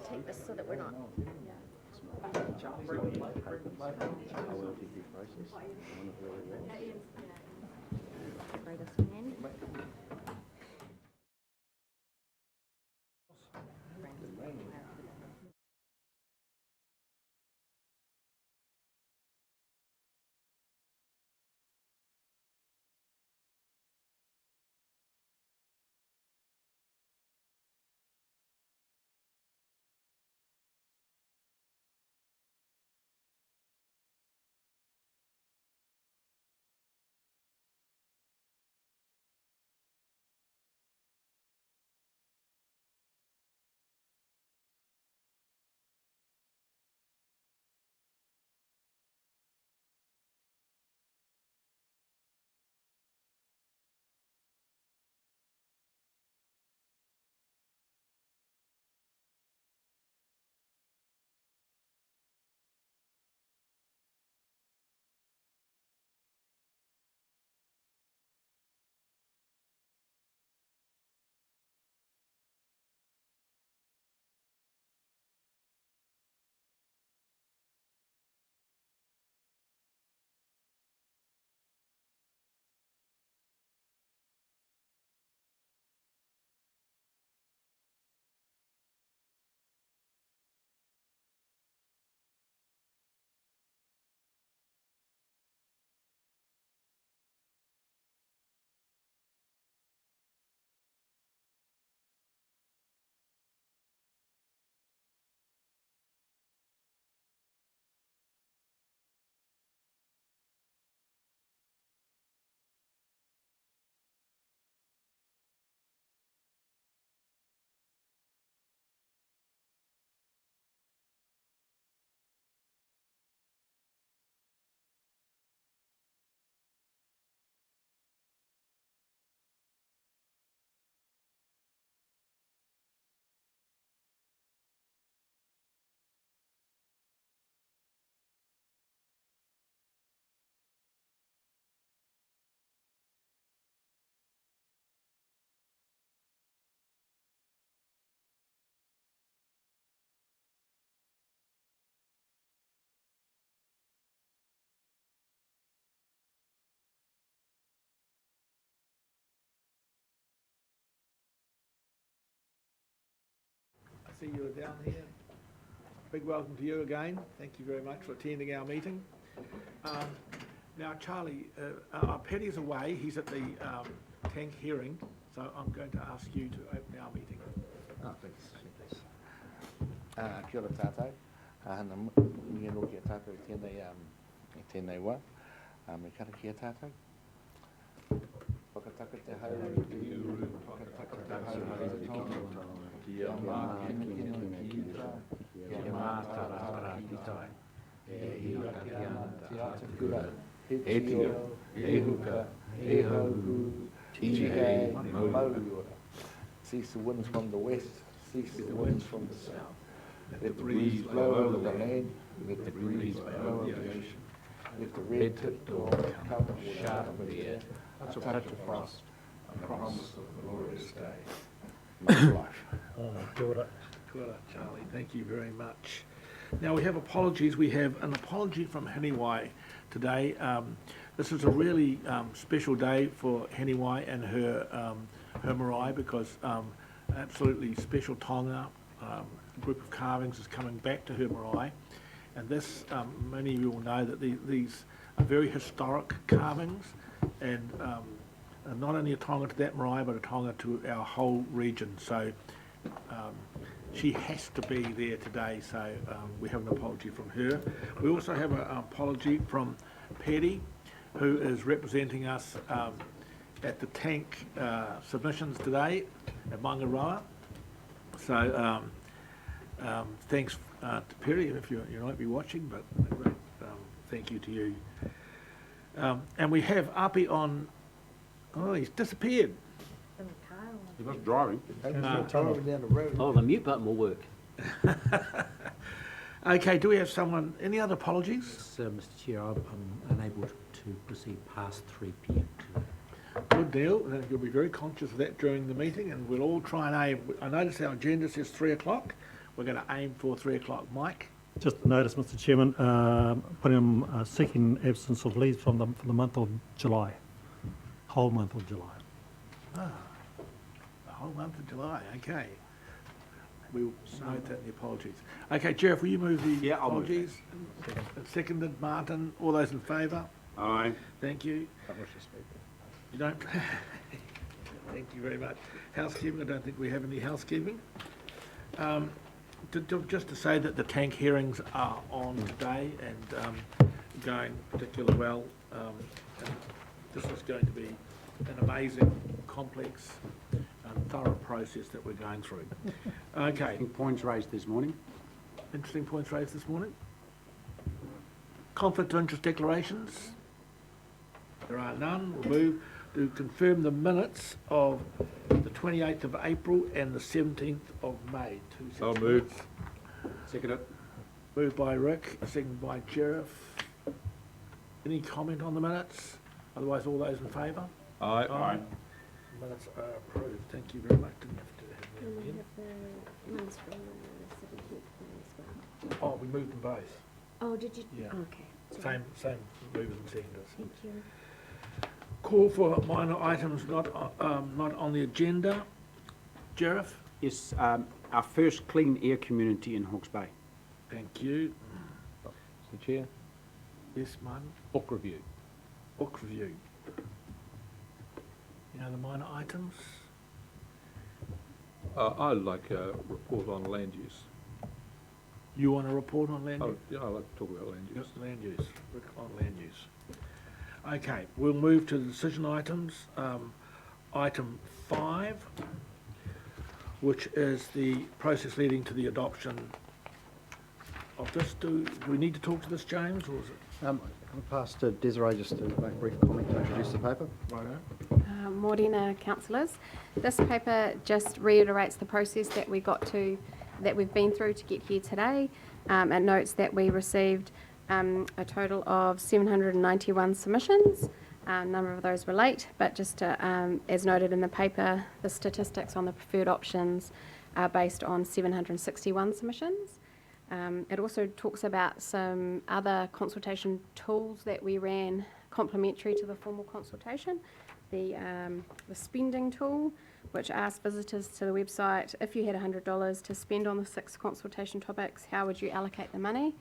take this so that we're not. Spray this one in. See you are down here. Big welcome to you again. Thank you very much for attending our meeting. Now, Charlie, Paddy's away. He's at the tank hearing, so I'm going to ask you to open our meeting. Thanks. Kia ora tātou. Hana mi roki a tātou tēnei wā. Me karakia tātou. Whakataka te hau te iuru, whakataka te hau te tonga. Kia mā kina ki rā, kia mā tarapara ki tai. E hira ki ana te ata kura, he tio, e huka, e hauhu, tihei, mauiora. Cease the winds from the west, cease the winds from the south. Let the breeze blow over the land, let the breeze blow over the ocean. Let the red-tipped dawn come sharp of the air, a touch of frost, a promise of a glorious day. Much life. Kia ora, Charlie. Thank you very much. Now we have apologies. We have an apology from Heniwai today. This is a really special day for Heniwai and her marae because absolutely special tonga group of carvings is coming back to her marae. And this, many of you will know that these are very historic carvings and not only a tonga to that marae, but a tonga to our whole region. So she has to be there today, so we have an apology from her. We also have an apology from Paddy, who is representing us at the tank submissions today at Mangaroa. So thanks to Perry, if you might be watching, but thank you to you. And we have Api on, he's disappeared. He was driving. Down the road. Oh, the mute button will work. Okay, do we have someone, any other apologies? Yes, Mr Chair, I'm unable to proceed past 3 p.m. today. Good deal. You'll be very conscious of that during the meeting, and we'll all try and aim. I notice our agenda says 3 o'clock. We're going to aim for 3 o'clock. Mike? Just a notice, Mr. Chairman, putting seeking absence of leave for the month of July, whole month of July. The whole month of July, okay. We'll note that in the apologies. Okay, Sheriff, will you move the Yeah, I'll move apologies? Seconded, Martin. All those in favour? Aye. Thank you. You don't? Thank you very much. Housekeeping, I don't think we have any housekeeping. Just to say that the tank hearings are on today and going particularly well. And this is going to be an amazing, complex, and thorough process that we're going through. Okay, Points raised this morning. interesting points raised this morning. Conflict of interest declarations? There are none. We'll move to confirm the minutes of the 28th of April and the 17th of May. I'll move. Second it. Moved by Rick, seconded by Sheriff. Any comment on the minutes? Otherwise, all those in favour? Aye. Minutes are approved. Thank you very much. Didn't have to have And that we in. have the ones from the 17th as well. Oh, we moved them both. Oh, did you? Yeah. Okay. Sorry. Same movers and seconders. Thank you. Call for minor items not on the agenda. Sheriff? Yes, our first clean air community in Hawke's Bay. Thank you. Mr. Chair, Yes, Martin? book review. Book review. Any other minor items? I'd like a report on land use. You want a report on land use? Yeah, I'd like to talk about land use. Yes, land use, Rick, on land use. Okay, we'll move to the decision items. Item 5, which is the process leading to the adoption of this. Do we need to talk to this, James, or is it I'll pass to Desiree just to make a brief comment to introduce the paper. righto? Morena councillors. This paper just reiterates the process that we've been through to get here today. It notes that we received a total of 791 submissions. A number of those were late, but just to, as noted in the paper, the statistics on the preferred options are based on 761 submissions. It also talks about some other consultation tools that we ran complementary to the formal consultation. The spending tool, which asks visitors to the website, if you had $100 to spend on the 6 consultation topics, how would you allocate the money?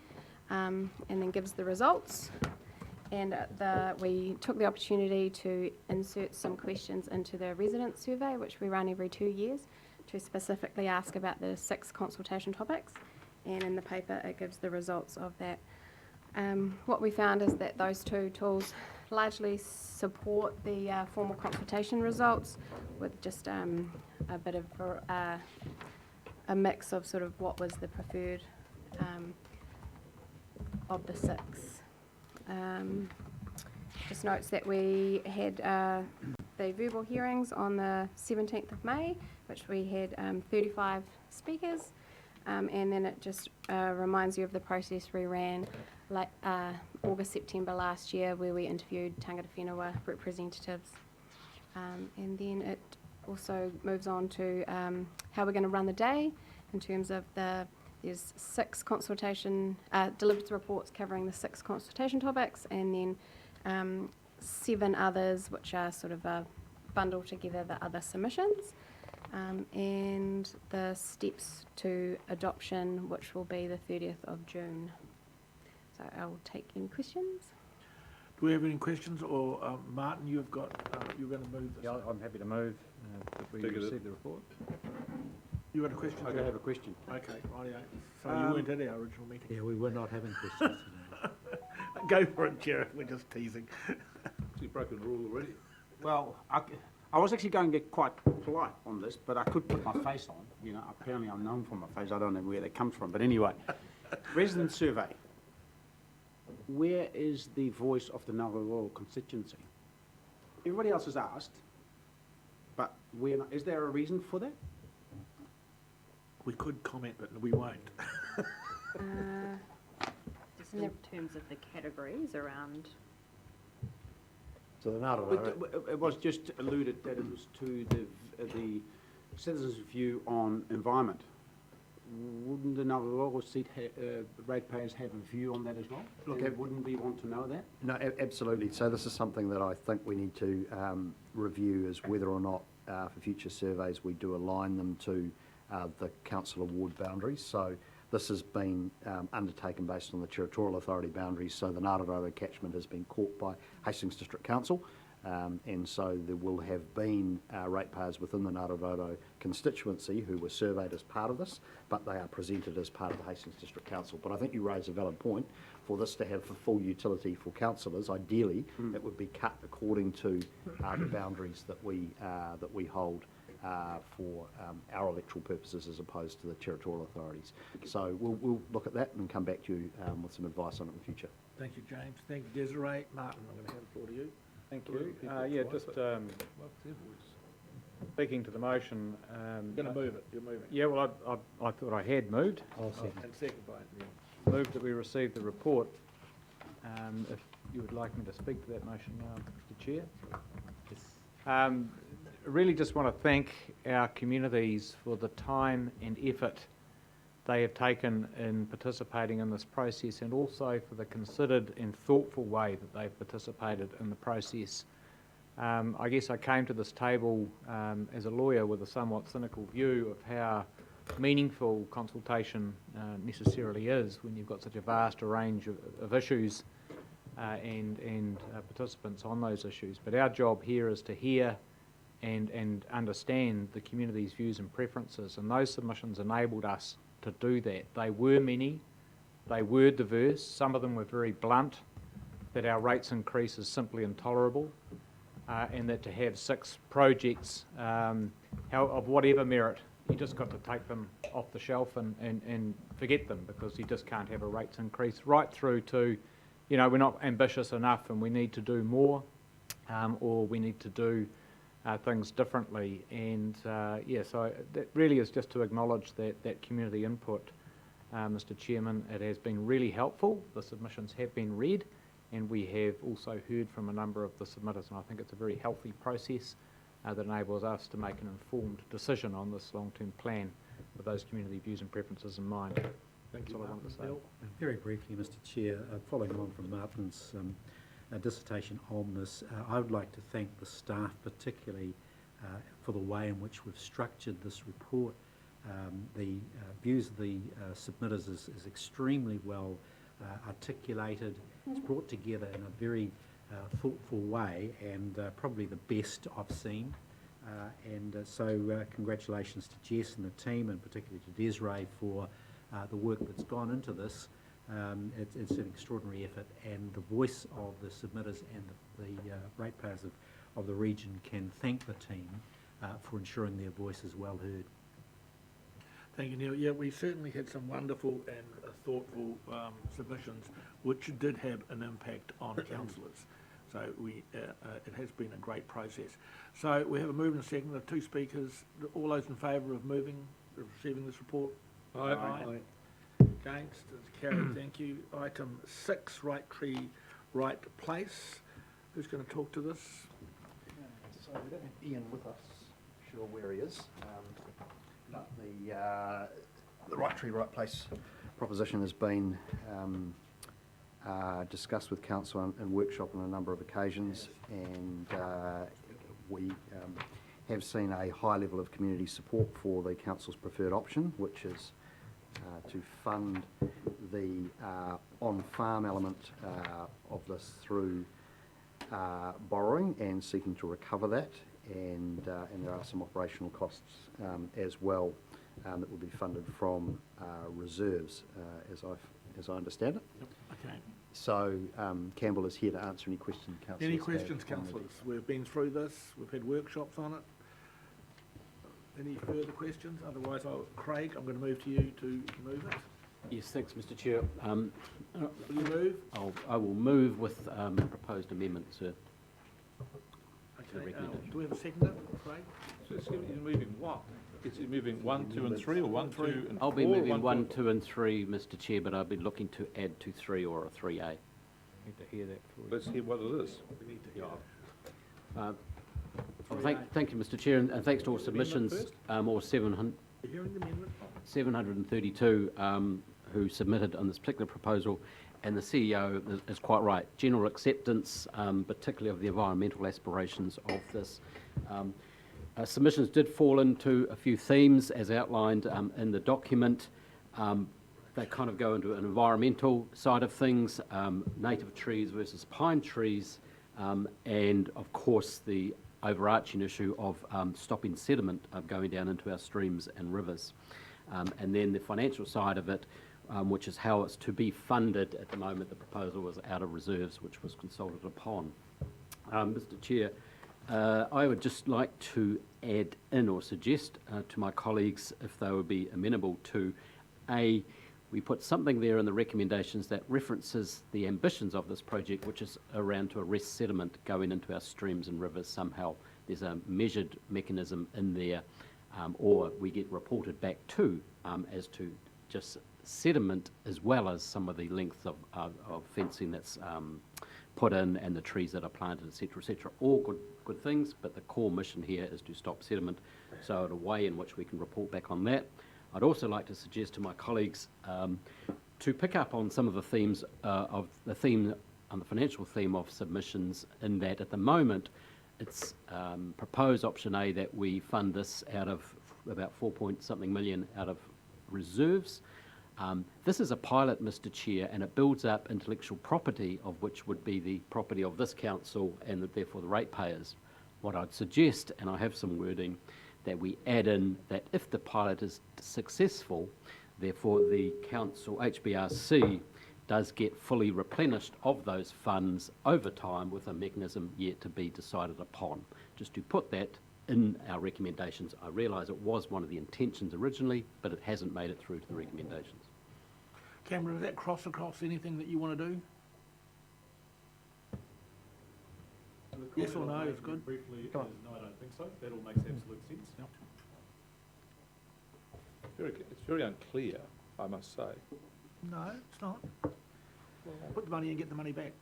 And then gives the results. And we took the opportunity to insert some questions into the resident survey, which we run every 2 years, to specifically ask about the 6 consultation topics. And in the paper, it gives the results of that. What we found is that those 2 tools largely support the formal consultation results, with just a bit of a mix of sort of what was the preferred of the 6. Just notes that we had the verbal hearings on the 17th of May, which we had 35 speakers. And then it just reminds you of the process we ran like August, September last year, where we interviewed tangata whenua representatives. And then it also moves on to how we're going to run the day in terms of there's 6 consultation, delivered reports covering the 6 consultation topics, and then 7 others, which are sort of bundle together the other submissions. And the steps to adoption, which will be the 30th of June. So I will take any questions. Do we have any questions, or Martin, you're going to move this? Yeah, I'm happy to move that we Take it. receive the report. You got a question? I have a question. Okay, rightio. So you weren't at our original meeting. Yeah, we were not having questions today. Go for it, Sheriff. We're just teasing. You've broken the rule already. Well, I was actually going to get quite polite on this, but I could put my face on. You know, apparently I'm known for my face. I don't know where that comes from. But anyway, resident survey. Where is the voice of the Ngāruaroa constituency? Everybody else has asked, but we're not. Is there a reason for that? We could comment, but we won't. Just in terms of the categories around. So the Ngāruaroa, It was just alluded that it was to the citizens' view on environment. another royal seat ratepayers have a view on that as well? Look, And wouldn't we want to know that? No, absolutely. So this is something that I think we need to review, is whether or not for future surveys we do align them to the council award boundaries. So this has been undertaken based on the territorial authority boundaries. So the Ngātaroto catchment has been caught by Hastings District Council. And so there will have been ratepayers within the Ngātaroto constituency who were surveyed as part of this, but they are presented as part of the Hastings District Council. But I think you raise a valid point. For this to have for full utility for councillors, ideally it would be cut according to the boundaries that we hold for our electoral purposes as opposed to the territorial authorities. So we'll look at that and come back to you with some advice on it in the future. Thank you, James. Thank you, Desiree. Martin, I'm going to hand the floor to you. Thank Well, you. people Yeah, twice, just but- What's their voice? speaking to the motion. You're going to move it. You're moving. Yeah, well, I thought I had moved. And second by Neil. Moved that we received the report. If you would like me to speak to that motion now, Mr. Chair. Really just want to thank our communities for the time and effort they have taken in participating in this process, and also for the considered and thoughtful way that they've participated in the process. I guess I came to this table as a lawyer with a somewhat cynical view of how meaningful consultation necessarily is when you've got such a vast range of issues and participants on those issues. But our job here is to hear and understand the community's views and preferences, and those submissions enabled us to do that. They were many, they were diverse, some of them were very blunt, that our rates increase is simply intolerable, and that to have 6 projects of whatever merit, you just got to take them off the shelf and forget them, because you just can't have a rates increase, right through to, you know, we're not ambitious enough and we need to do more, or we need to do things differently. And yeah, so that really is just to acknowledge that community input, Mr. Chairman. It has been really helpful. The submissions have been read, and we have also heard from a number of the submitters, and I think it's a very healthy process that enables us to make an informed decision on this long-term plan with those community views and preferences in mind. Thank That's you, all I wanted to say. Neil. Very briefly, Mr. Chair, following on from Martin's dissertation on this, I would like to thank the staff particularly for the way in which we've structured this report. The views of the submitters is extremely well articulated. It's brought together in a very thoughtful way, and probably the best I've seen. So congratulations to Jess and the team, and particularly to Desiree for the work that's gone into this. It's an extraordinary effort, and the voice of the submitters and the ratepayers of the region can thank the team for ensuring their voice is well heard. Thank you, Neil. Yeah, we certainly had some wonderful and thoughtful submissions, which did have an impact on councillors. So it has been a great process. So we have a move and a second. There are 2 speakers. All those in favour of receiving this report? Aye. Against? It's carried. Thank you. Item 6, Right Tree, Right Place. Who's going to talk to this? So we don't have Ian with us, sure where he is. But the Right Tree, Right Place proposition has been discussed with council and workshop on a number of occasions, and we have seen a high level of community support for the council's preferred option, which is to fund the on-farm element of this through borrowing and seeking to recover that, and there are some operational costs as well that will be funded from reserves, as I understand it. Okay. So Campbell is here to answer any questions councillors Any have questions, on the- councillors? We've been through this. We've had workshops on it. Any further questions? Otherwise, Craig, I'm going to move to you to move it. Yes, thanks, Mr. Chair. Will you move? I will move with proposed amendment, sir. Okay. recommendation. Do we have a seconder, Craig? So it's moving what? Is it moving 1, 2 and 3, or 1, 2 and 4? I'll be moving 1, 2 and 3, Mr. Chair, but I'll be looking to add to 3 or a 3A. Need to hear that. Let's hear what it is. We need to hear it. Thank you, Mr. Chair, and thanks to all submissions, all 700, The hearing amendment? 732 who submitted on this particular proposal, and the CEO is quite right. General acceptance, particularly of the environmental aspirations of this. Submissions did fall into a few themes as outlined in the document. They kind of go into an environmental side of things, native trees versus pine trees, and of course the overarching issue of stopping sediment going down into our streams and rivers. And then the financial side of it, which is how it's to be funded. At the moment, the proposal was out of reserves, which was consulted upon. Mr. Chair, I would just like to add in or suggest to my colleagues, if they would be amenable to, we put something there in the recommendations that references the ambitions of this project, which is around to arrest sediment going into our streams and rivers somehow. There's a measured mechanism in there, or we get reported back to as to just sediment as well as some of the length of fencing that's put in and the trees that are planted, etc., etc. All good things, but the core mission here is to stop sediment. So in a way in which we can report back on that. I'd also like to suggest to my colleagues to pick up on some of the themes of the theme, on the financial theme of submissions, in that at the moment it's proposed option A that we fund this out of about 4-point-something million out of reserves. This is a pilot, Mr. Chair, and it builds up intellectual property, of which would be the property of this council and therefore the ratepayers. What I'd suggest, and I have some wording, that we add in that if the pilot is successful, therefore the council, HBRC, does get fully replenished of those funds over time with a mechanism yet to be decided upon. Just to put that in our recommendations. I realise it was one of the intentions originally, but it hasn't made it through to the recommendations. Cameron, does that cross across anything that you want to do? Yes or no is good. Briefly, is Come on. no, I don't think so. That all makes absolute sense. It's very unclear, I must say. No, it's not. Put the money and get the money back.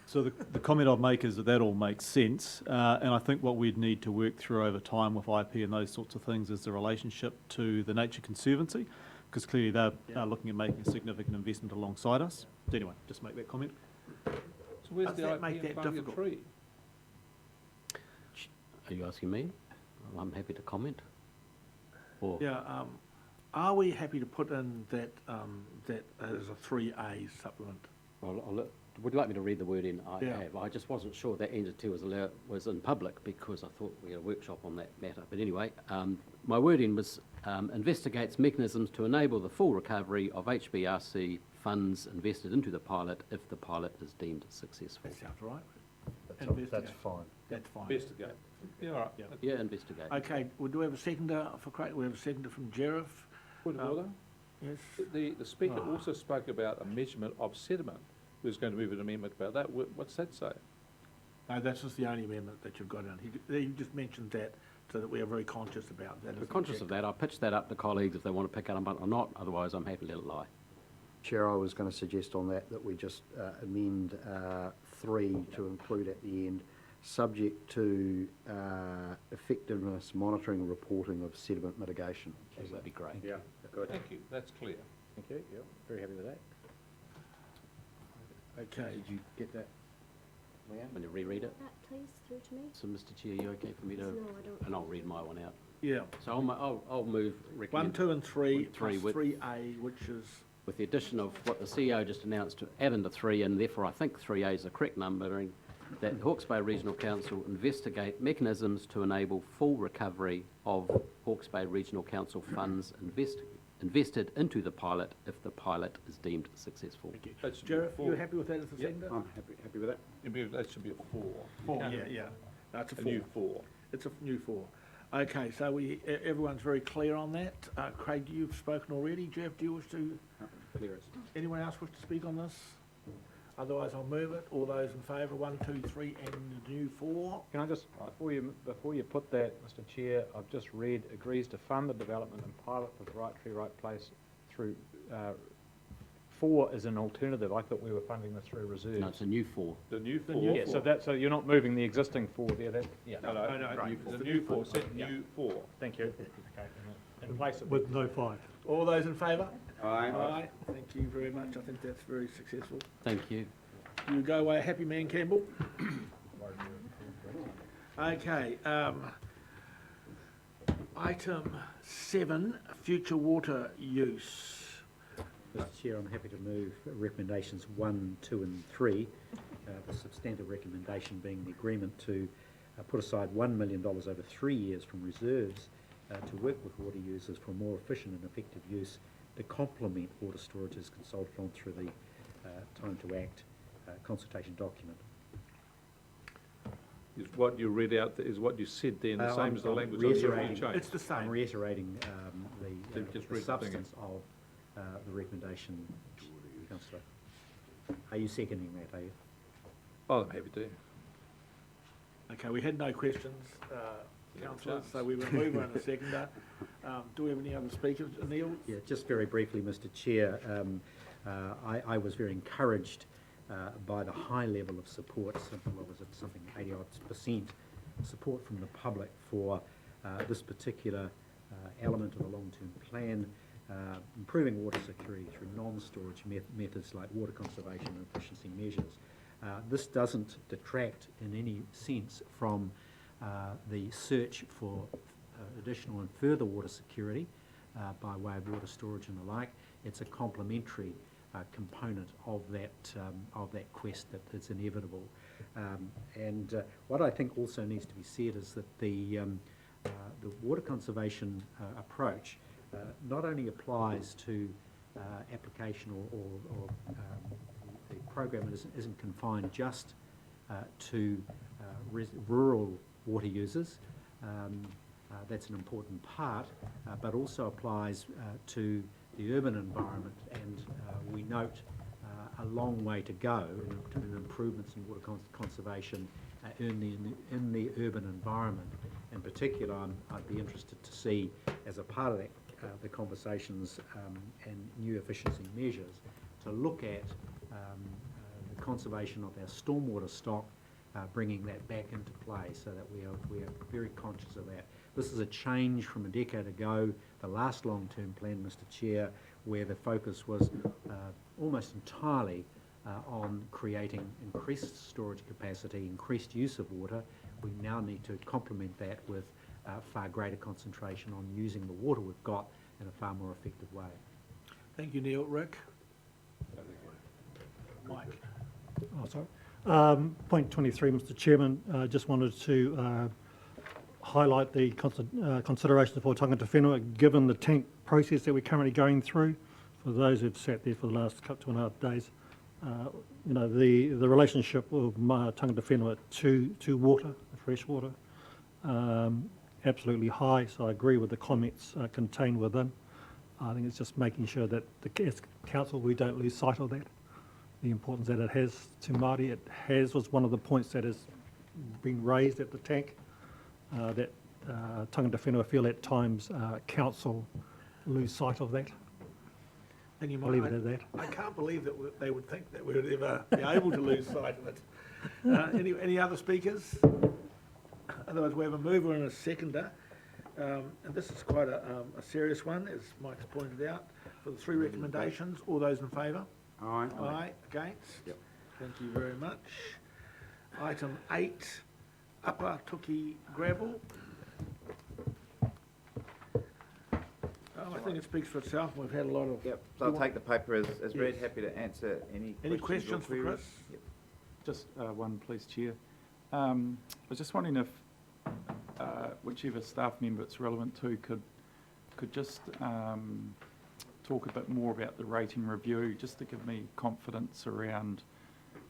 So the comment I'd make is that that all makes sense, and I think what we'd need to work through over time with IP and those sorts of things is the relationship to the Nature Conservancy, because clearly they're looking at making a significant investment alongside us. So anyway, just make that comment. So where's Does the that IP make in that front of the difficult? tree? Are you asking me? Well, I'm happy to comment. Or Yeah, are we happy to put in that, that as a 3A supplement? would you like me to read the word in? I Yeah. have. I just wasn't sure that entity was in public because I thought we had a workshop on that matter. But anyway, my wording was investigates mechanisms to enable the full recovery of HBRC funds invested into the pilot if the pilot is deemed successful. That sounds right. That's Investigate. fine. That's fine. Investigate. Yeah, all right. Yeah. Yeah, investigate. Okay, well, do we have a seconder for Craig? We have a seconder from Jerif. Point of order. Yes. The speaker Ah. also spoke about a measurement of sediment. Who's going to move an amendment about that? What's that say? No, that's just the only amendment that you've got in. He just mentioned that so that we are very conscious about that. We're conscious of that. I'll pitch that up to colleagues if they want to pick it up or not. Otherwise, I'm happy to let it lie. Chair, I was going to suggest on that we just amend 3 to include at the end, subject to effectiveness monitoring and reporting of sediment mitigation. That'd be great. Yeah, good. Thank you. That's clear. Thank you. Yep, very happy with that. Okay. Did you get that, Leanne? When you reread it? That please through to me. So, Mr. Chair, you okay for me to? No, I don't. And I'll read my one out. Yeah. So I'll move. 1, recommend 2 and 3 Three plus with- 3A, which is, with the addition of what the CEO just announced to add into 3, and therefore I think 3A is the correct numbering, that Hawke's Bay Regional Council investigate mechanisms to enable full recovery of Hawke's Bay Regional Council funds invested into the pilot if the pilot is deemed successful. thank you. That should be a Jerif, 4. you happy with that as a Yep. seconder? I'm happy with that. That should be a 4. 4, Can't- yeah. That's a A 4. new 4. It's a new 4. Okay, so everyone's very clear on that. Craig, you've spoken already. Jeff, do you wish to, Clearest. anyone else wish to speak on this? Otherwise, I'll move it. All those in favour, 1, 2, 3, and the new 4. Can I just, before you put that, Mr. Chair, I've just read agrees to fund the development and pilot with right tree, right place through, 4 is an alternative. I thought we were funding this through reserves. No, it's a new 4. The new 4. new Yeah, so you're not moving the existing 4 there, that, yeah. No, No, the new 4. Set new 4. Thank you. Okay, in place of With no fine. All those in favour? Aye. Aye. Thank you very much. I think that's very successful. Thank you. You go away a happy man, Campbell. Okay, item 7, future water use. Mr Chair, I'm happy to move recommendations 1, 2 and 3. The substantive recommendation being the agreement to put aside $1 million over 3 years from reserves to work with water users for more efficient and effective use to complement water storage as consulted on through the Time to Act consultation document. Is what you read out, is what you said then, the same as the I'm language on the reiterating- change? It's the same. I'm reiterating So just the read the thing. substance of the recommendation, Councillor. Are you seconding that, are you? Oh, I'm happy to. Okay, we had no questions, councillors, so we will move on a seconder. Do we have any other speakers? Neil? Yeah, just very briefly, Mr Chair, I was very encouraged by the high level of support, what was it, something 80% support from the public for this particular element of the long-term plan, improving water security through non-storage methods like water conservation and efficiency measures. This doesn't detract in any sense from the search for additional and further water security by way of water storage and the like. It's a complementary component of that quest that's inevitable. And what I think also needs to be said is that the water conservation approach not only applies to application or the program isn't confined just to rural water users. That's an important part, but also applies to the urban environment, and we note a long way to go in improvements in water conservation in the urban environment. In particular, I'd be interested to see, as a part of that, the conversations and new efficiency measures, to look at the conservation of our stormwater stock, bringing that back into play so that we are very conscious of that. This is a change from a decade ago, the last long-term plan, Mr Chair, where the focus was almost entirely on creating increased storage capacity, increased use of water. We now need to complement that with far greater concentration on using the water we've got in a far more effective way. Thank you, Neil. Rick? Mike? Oh, sorry. Point 23, Mr Chairman, just wanted to highlight the consideration for tangata whenua, given the tank process that we're currently going through. For those who've sat there for the last 2.5 days, you know, the relationship of tangata whenua to water, fresh water, absolutely high, so I agree with the comments contained within. I think it's just making sure that as council we don't lose sight of that, the importance that it has to Māori. It was one of the points that has been raised at the tank, that tangata whenua feel at times council lose sight of that. And you I'll leave it at that. I can't believe that they would think that we would ever be able to lose sight of it. Any other speakers? Otherwise, we have a mover and a seconder. And this is quite a serious one, as Mike's pointed out. For the 3 recommendations, all those in favour? Aye. Aye. Against? Yep. Thank you very much. Item 8, Upper Tuki gravel. I think it speaks for itself. We've had a lot of... Yep, so I'll take the paper as read, happy to answer any questions for or Chris? Yep. Just one, please, Chair. I was just wondering if whichever staff member it's relevant to could just talk a bit more about the rating review, just to give me confidence around,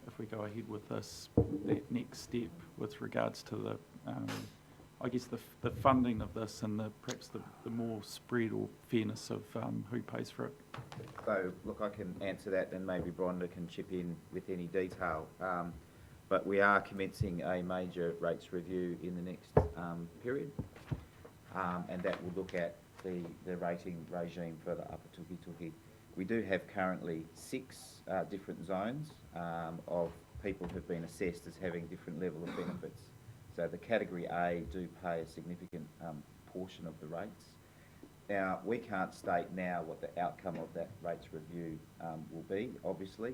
if we go ahead with this, that next step with regards to the, I guess, the funding of this and perhaps the more spread or fairness of who pays for it. So, look, I can answer that, and maybe Bronda can chip in with any detail. But we are commencing a major rates review in the next period, and that will look at the rating regime for the Upper Tuki. We do have currently 6 different zones of people who've been assessed as having different level of benefits. So the Category A do pay a significant portion of the rates. Now, we can't state now what the outcome of that rates review will be, obviously.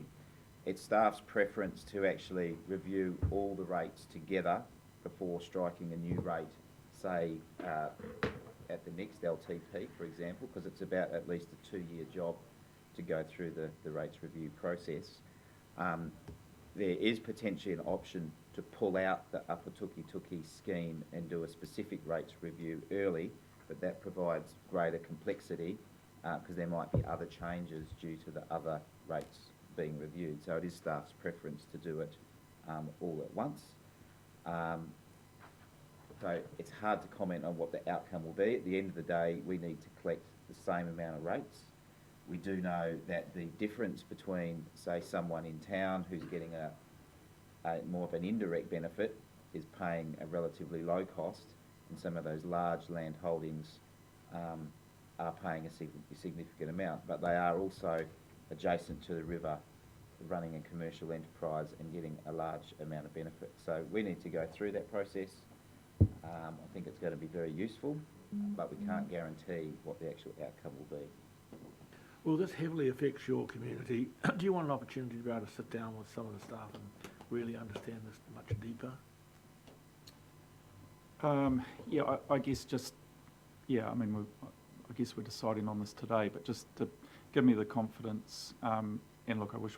It's staff's preference to actually review all the rates together before striking a new rate, say, at the next LTP, for example, because it's about at least a 2-year job to go through the rates review process. There is potentially an option to pull out the Upper Tuki scheme and do a specific rates review early, but that provides greater complexity because there might be other changes due to the other rates being reviewed. So it is staff's preference to do it all at once. So it's hard to comment on what the outcome will be. At the end of the day, we need to collect the same amount of rates. We do know that the difference between, say, someone in town who's getting a more of an indirect benefit is paying a relatively low cost, and some of those large land holdings are paying a significant amount, but they are also adjacent to the river, running a commercial enterprise and getting a large amount of benefit. So we need to go through that process. I think it's going to be very useful, but we can't guarantee what the actual outcome will be. Well, this heavily affects your community. Do you want an opportunity to be able to sit down with some of the staff and really understand this much deeper? Yeah, I guess just, yeah, I mean, I guess we're deciding on this today, but just to give me the confidence, and look, I wish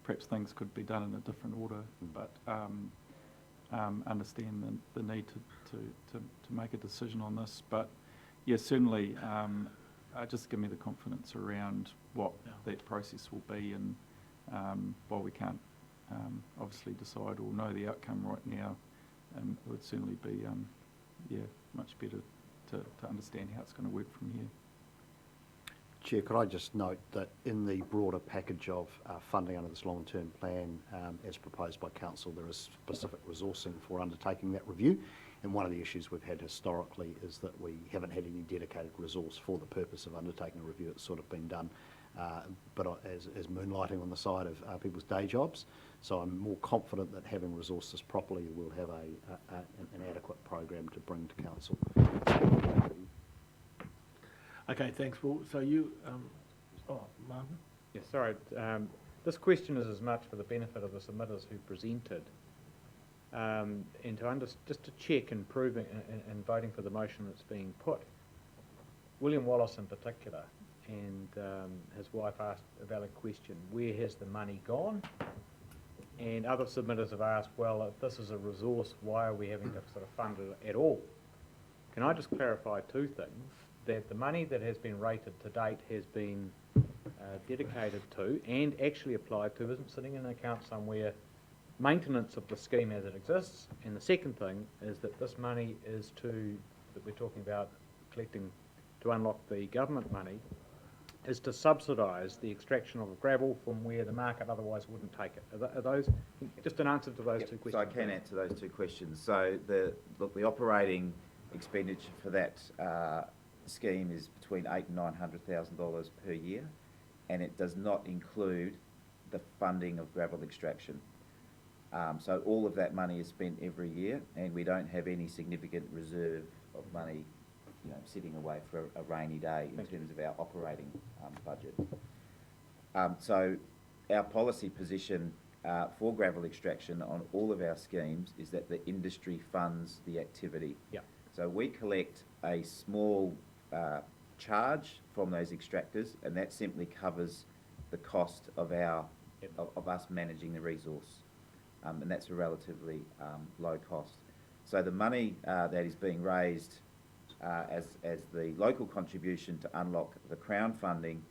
perhaps things could be done in a different order, but understand the need to make a decision on this. But yeah, certainly, just give me the confidence around what that process will be, and while we can't obviously decide or know the outcome right now, it would certainly be much better to understand how it's going to work from here. Chair, could I just note that in the broader package of funding under this long-term plan, as proposed by Council, there is specific resourcing for undertaking that review. And one of the issues we've had historically is that we haven't had any dedicated resource for the purpose of undertaking a review. It's sort of been done, but as moonlighting on the side of people's day jobs. So I'm more confident that having resourced this properly, we'll have an adequate program to bring to Council. Okay, thanks, Paul. So you, Martin? Yes, sorry. This question is as much for the benefit of the submitters who presented, and just to check and proving and voting for the motion that's being put. William Wallace in particular, and his wife asked a valid question: where has the money gone? And other submitters have asked, well, if this is a resource, why are we having to sort of fund it at all? Can I just clarify two things? That the money that has been rated to date has been dedicated to and actually applied to, isn't sitting in an account somewhere, maintenance of the scheme as it exists. And the second thing is that this money is that we're talking about collecting to unlock the government money, is to subsidise the extraction of gravel from where the market otherwise wouldn't take it. Are those just an answer to those two questions? So I can answer those two questions. So the operating expenditure for that scheme is between $800,000 and $900,000 per year, and it does not include the funding of gravel extraction. So all of that money is spent every year, and we don't have any significant reserve of money, sitting away for a rainy day in terms of our operating budget. So our policy position for gravel extraction on all of our schemes is that the industry funds the activity. Yeah. So we collect a small charge from those extractors, and that simply covers the cost of of us managing the resource, and that's a relatively low cost. So the money that is being raised as the local contribution to unlock the Crown funding,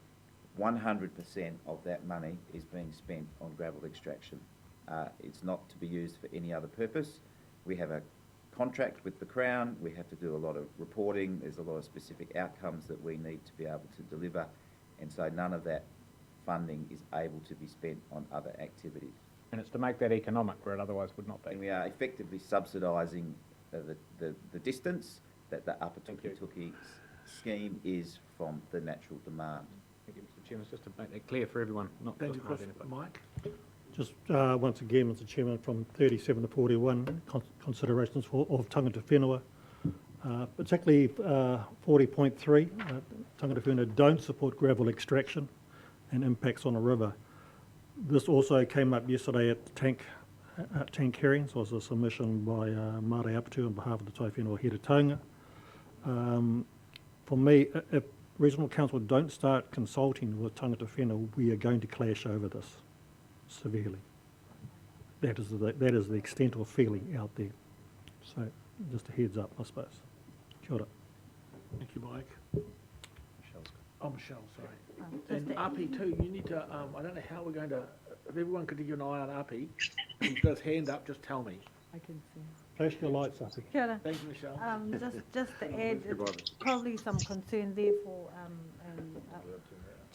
100% of that money is being spent on gravel extraction. It's not to be used for any other purpose. We have a contract with the Crown. We have to do a lot of reporting. There's a lot of specific outcomes that we need to be able to deliver, and so none of that funding is able to be spent on other activities. And it's to make that economic where it otherwise would not be. And we are effectively subsidising the distance that the Upper Tuki scheme is from the natural demand. Thank you, Mr. Chairman. Just to make that clear for everyone. Thank you, Chris. Mike? Just once again, Mr. Chairman, from 37 to 41, considerations of tangata whenua. particularly 40.3, tangata whenua don't support gravel extraction and impacts on a river. This also came up yesterday at the tank hearings, was a submission by Mare Apatu on behalf of the Tai Whenua Heretaunga. For me, if regional council don't start consulting with tangata whenua, we are going to clash over this severely. That is the extent of feeling out there. So just a heads up, I suppose. Kia ora. Thank you, Mike. Oh, Michelle, sorry. Just And to- Api too, you need to, I don't know how we're going to, if everyone could give you an eye on Api, if he's got his hand up, just tell me. I can see. Flash your lights up. Kia ora. Thank you, Michelle. Just to add, it's probably some concern there for, and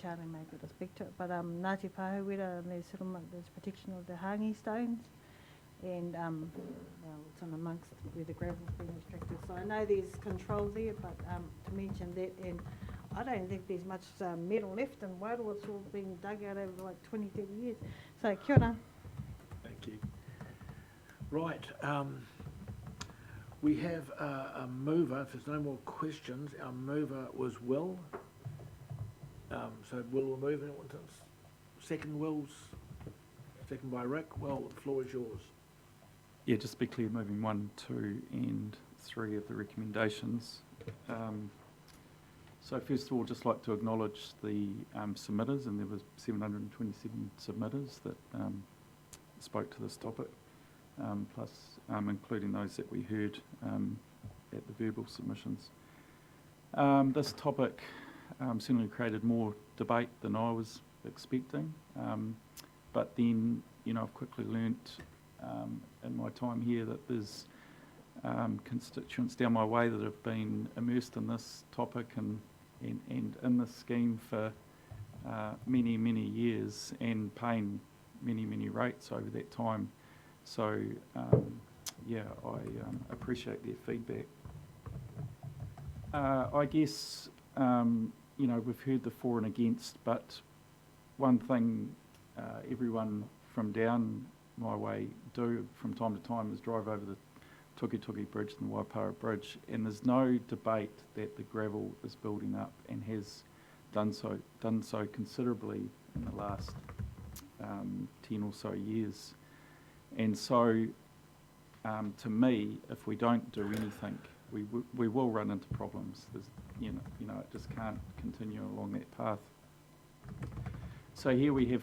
Charlie may be able to speak to it, but Ngāti Pāhuera and their settlement, there's protection of the hangi stones, and well, it's on amongst where the gravel's been restricted. So I know there's control there, but to mention that, and I don't think there's much metal left in Wairoa. It's all been dug out over like 20, 30 years. So kia ora. Thank you. Right, we have a mover. If there's no more questions, our mover was Will. So Will will move, and second Will's, second by Rick. Will, the floor is yours. Yeah, just to be clear, moving 1, 2 and 3 of the recommendations. So first of all, just like to acknowledge the submitters, and there was 727 submitters that spoke to this topic, plus including those that we heard at the verbal submissions. This topic certainly created more debate than I was expecting, but then, you know, I've quickly learnt in my time here that there's constituents down my way that have been immersed in this topic and in this scheme for many, many years and paying many, many rates over that time. So, yeah, I appreciate their feedback. I guess, you know, we've heard the for and against, but one thing everyone from down my way do from time to time is drive over the Tuki Bridge and the Waipara Bridge, and there's no debate that the gravel is building up and has done so considerably in the last 10 or so years. And so, to me, if we don't do anything, we will run into problems. There's, you know, it just can't continue along that path. So here we have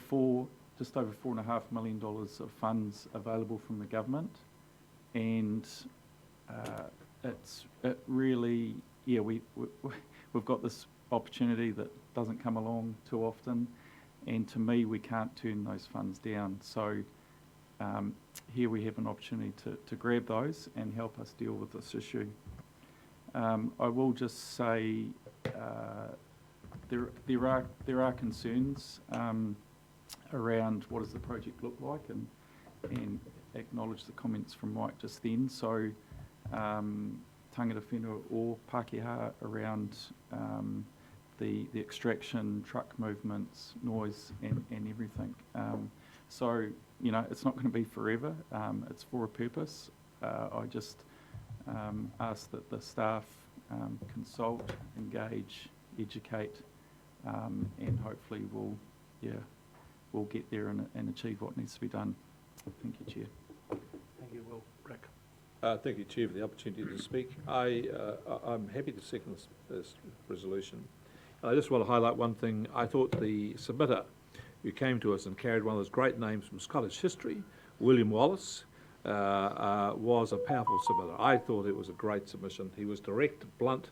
just over $4.5 million of funds available from the government, and it really, yeah, we've got this opportunity that doesn't come along too often, and to me, we can't turn those funds down. So here we have an opportunity to grab those and help us deal with this issue. I will just say there are concerns around what does the project look like, and acknowledge the comments from Mike just then. So tangata whenua or Pākehā around the extraction, truck movements, noise and everything. So, you know, it's not going to be forever. It's for a purpose. I just ask that the staff consult, engage, educate, and hopefully we'll get there and achieve what needs to be done. Thank you, Chair. Thank you, Will. Rick. Thank you, Chair, for the opportunity to speak. I'm happy to second this resolution. I just want to highlight one thing. I thought the submitter who came to us and carried one of those great names from Scottish history, William Wallace, was a powerful submitter. I thought it was a great submission. He was direct, blunt,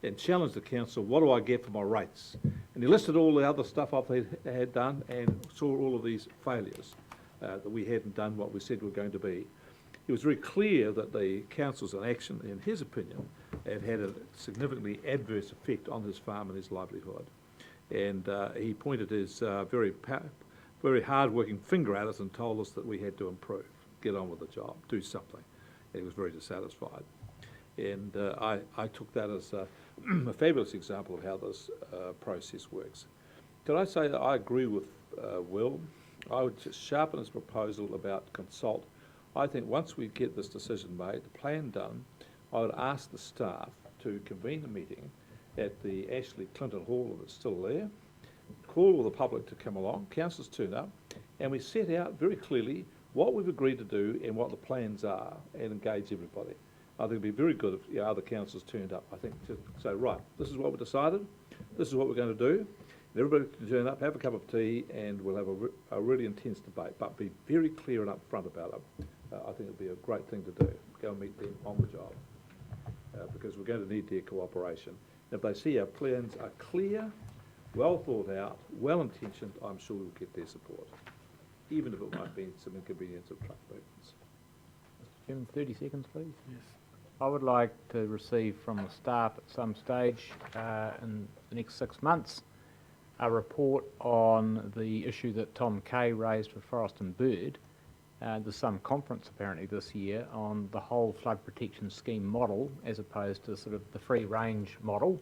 and challenged the council, what do I get for my rates? And he listed all the other stuff they had done and saw all of these failures, that we hadn't done what we said we were going to be. It was very clear that the council's inaction, in his opinion, had a significantly adverse effect on his farm and his livelihood. And he pointed his very hard-working finger at us and told us that we had to improve, get on with the job, do something. And he was very dissatisfied. And I took that as a fabulous example of how this process works. Can I say that I agree with Will? I would just sharpen his proposal about consult. I think once we get this decision made, the plan done, I would ask the staff to convene a meeting at the Ashley Clinton Hall that's still there, call all the public to come along, councillors turn up, and we set out very clearly what we've agreed to do and what the plans are, and engage everybody. I think it'd be very good if other councillors turned up. I think to say, right, this is what we decided, this is what we're going to do, and everybody can turn up, have a cup of tea, and we'll have a really intense debate, but be very clear and upfront about it. I think it'd be a great thing to do. Go and meet them on the job, because we're going to need their cooperation. If they see our plans are clear, well thought out, well intentioned, I'm sure we'll get their support, even if it might be some inconvenience of truck movements. Mr. Chairman, 30 seconds, please. Yes. I would like to receive from the staff at some stage in the next 6 months a report on the issue that Tom Kay raised with Forest and Bird. There's some conference apparently this year on the whole flood protection scheme model as opposed to sort of the free range model.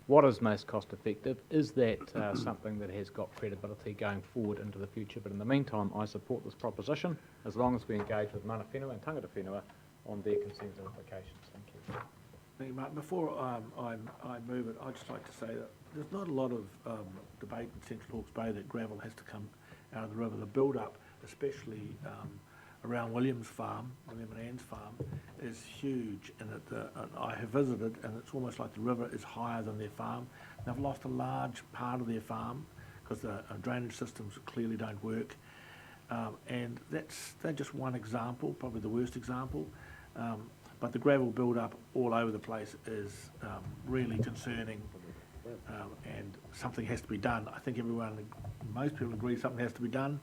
What is most cost effective? Is that something that has got credibility going forward into the future? But in the meantime, I support this proposition as long as we engage with mana whenua and tangata whenua on their concerns and implications. Thank you. Thank you, Mark. Before I move it, I'd just like to say that there's not a lot of debate in Central Hawke's Bay that gravel has to come out of the river. The build-up, especially around William and Ann's farm, is huge, and I have visited, and it's almost like the river is higher than their farm. They've lost a large part of their farm because the drainage systems clearly don't work, and they're just one example, probably the worst example. But the gravel build-up all over the place is really concerning, and something has to be done. I think most people agree something has to be done.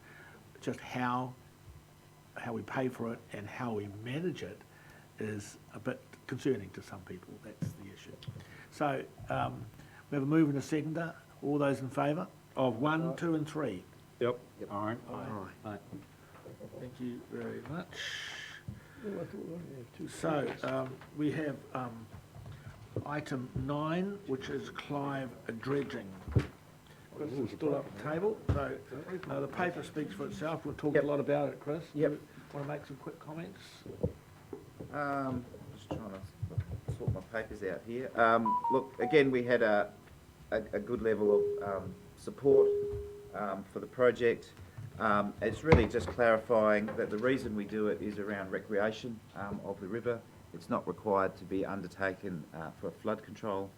Just how we pay for it and how we manage it is a bit concerning to some people. That's the issue. So we have a mover and a seconder. All those in favour of 1, 2 and 3? Yep. All right. Aye. Thank you very much. So we have item 9, which is Clive dredging. Chris has stood up at the table, so the paper speaks for itself. We'll talk a lot about it, Chris. Yep. Want to make some quick comments? Just trying to sort my papers out here. Look, again, we had a good level of support for the project. It's really just clarifying that the reason we do it is around recreation of the river. It's not required to be undertaken for flood control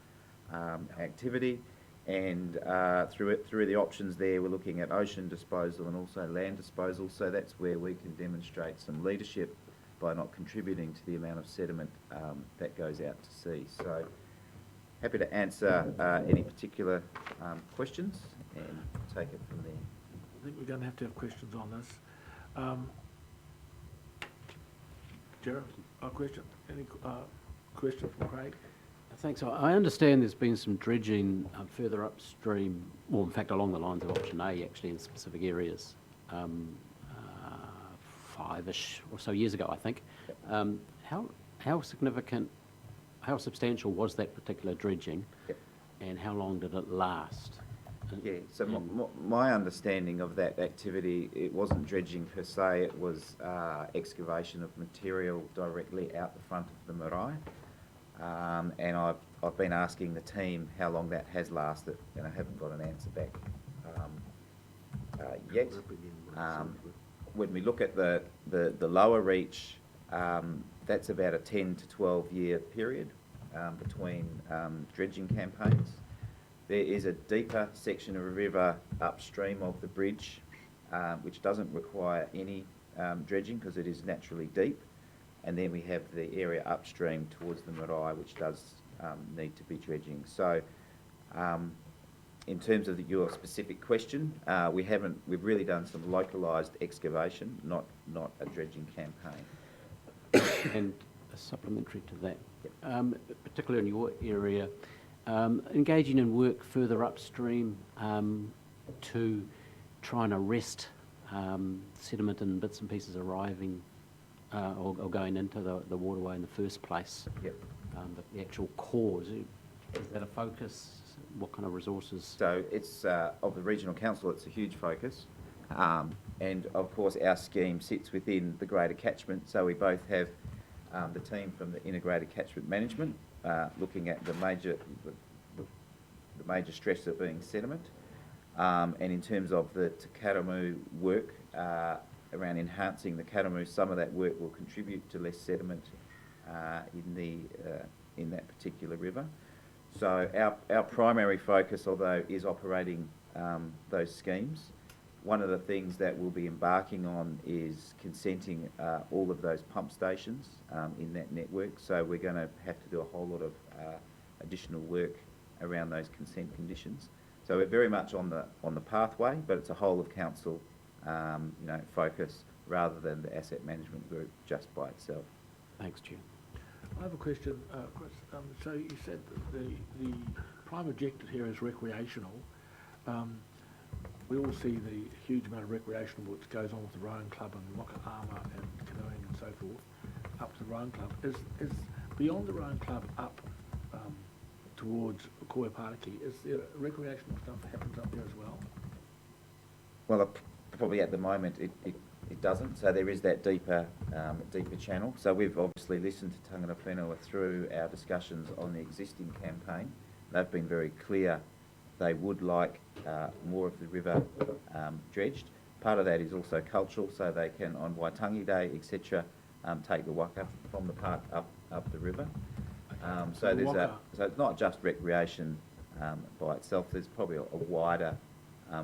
activity. And through the options there, we're looking at ocean disposal and also land disposal. So that's where we can demonstrate some leadership by not contributing to the amount of sediment that goes out to sea. So happy to answer any particular questions and take it from there. I think we're going to have questions on this. Jared, a question? Any question from Craig? Thanks. I understand there's been some dredging further upstream, well, in fact, along the lines of option A, actually, in specific areas, 5-ish or so years ago, I think. How significant, how substantial was that particular dredging, and how long did it last? Yeah, so my understanding of that activity, it wasn't dredging per se, it was excavation of material directly out the front of the marae. And I've been asking the team how long that has lasted, and I haven't got an answer back yet. When we look at the lower reach, that's about a 10 to 12 year period between dredging campaigns. There is a deeper section of a river upstream of the bridge, which doesn't require any dredging because it is naturally deep. And then we have the area upstream towards the marae, which does need to be dredging. So in terms of your specific question, we've really done some localised excavation, not a dredging campaign. And a supplementary to that, particularly in your area, engaging in work further upstream to try and arrest sediment and bits and pieces arriving or going into the waterway in the first place. Yep. The actual cause, is that a focus? What kind of resources? So it's, of the Regional Council, it's a huge focus. And of course our scheme sits within the greater catchment, so we both have the team from the Integrated Catchment Management, looking at the major stressor being sediment. And in terms of the Te Karamu work around enhancing the Karamu, some of that work will contribute to less sediment in that particular river. So our primary focus, although, is operating those schemes. One of the things that we'll be embarking on is consenting all of those pump stations in that network. So we're going to have to do a whole lot of additional work around those consent conditions. So we're very much on the pathway, but it's a whole of council focus rather than the asset management group just by itself. Thanks, Chair. I have a question, Chris. So you said that the prime objective here is recreational. We all see the huge amount of recreational which goes on with the rowing club and Wakaama and canoeing and so forth, up to the rowing club. Is beyond the rowing club up towards Koipariki, is there recreational stuff that happens up there as well? Well, probably at the moment it doesn't. So there is that deeper channel. So we've obviously listened to Tangata Whenua through our discussions on the existing campaign. They've been very clear they would like more of the river dredged. Part of that is also cultural, so they can, on Waitangi Day, etc., take the waka from the park up the river. So it's not just recreation by itself. There's probably a wider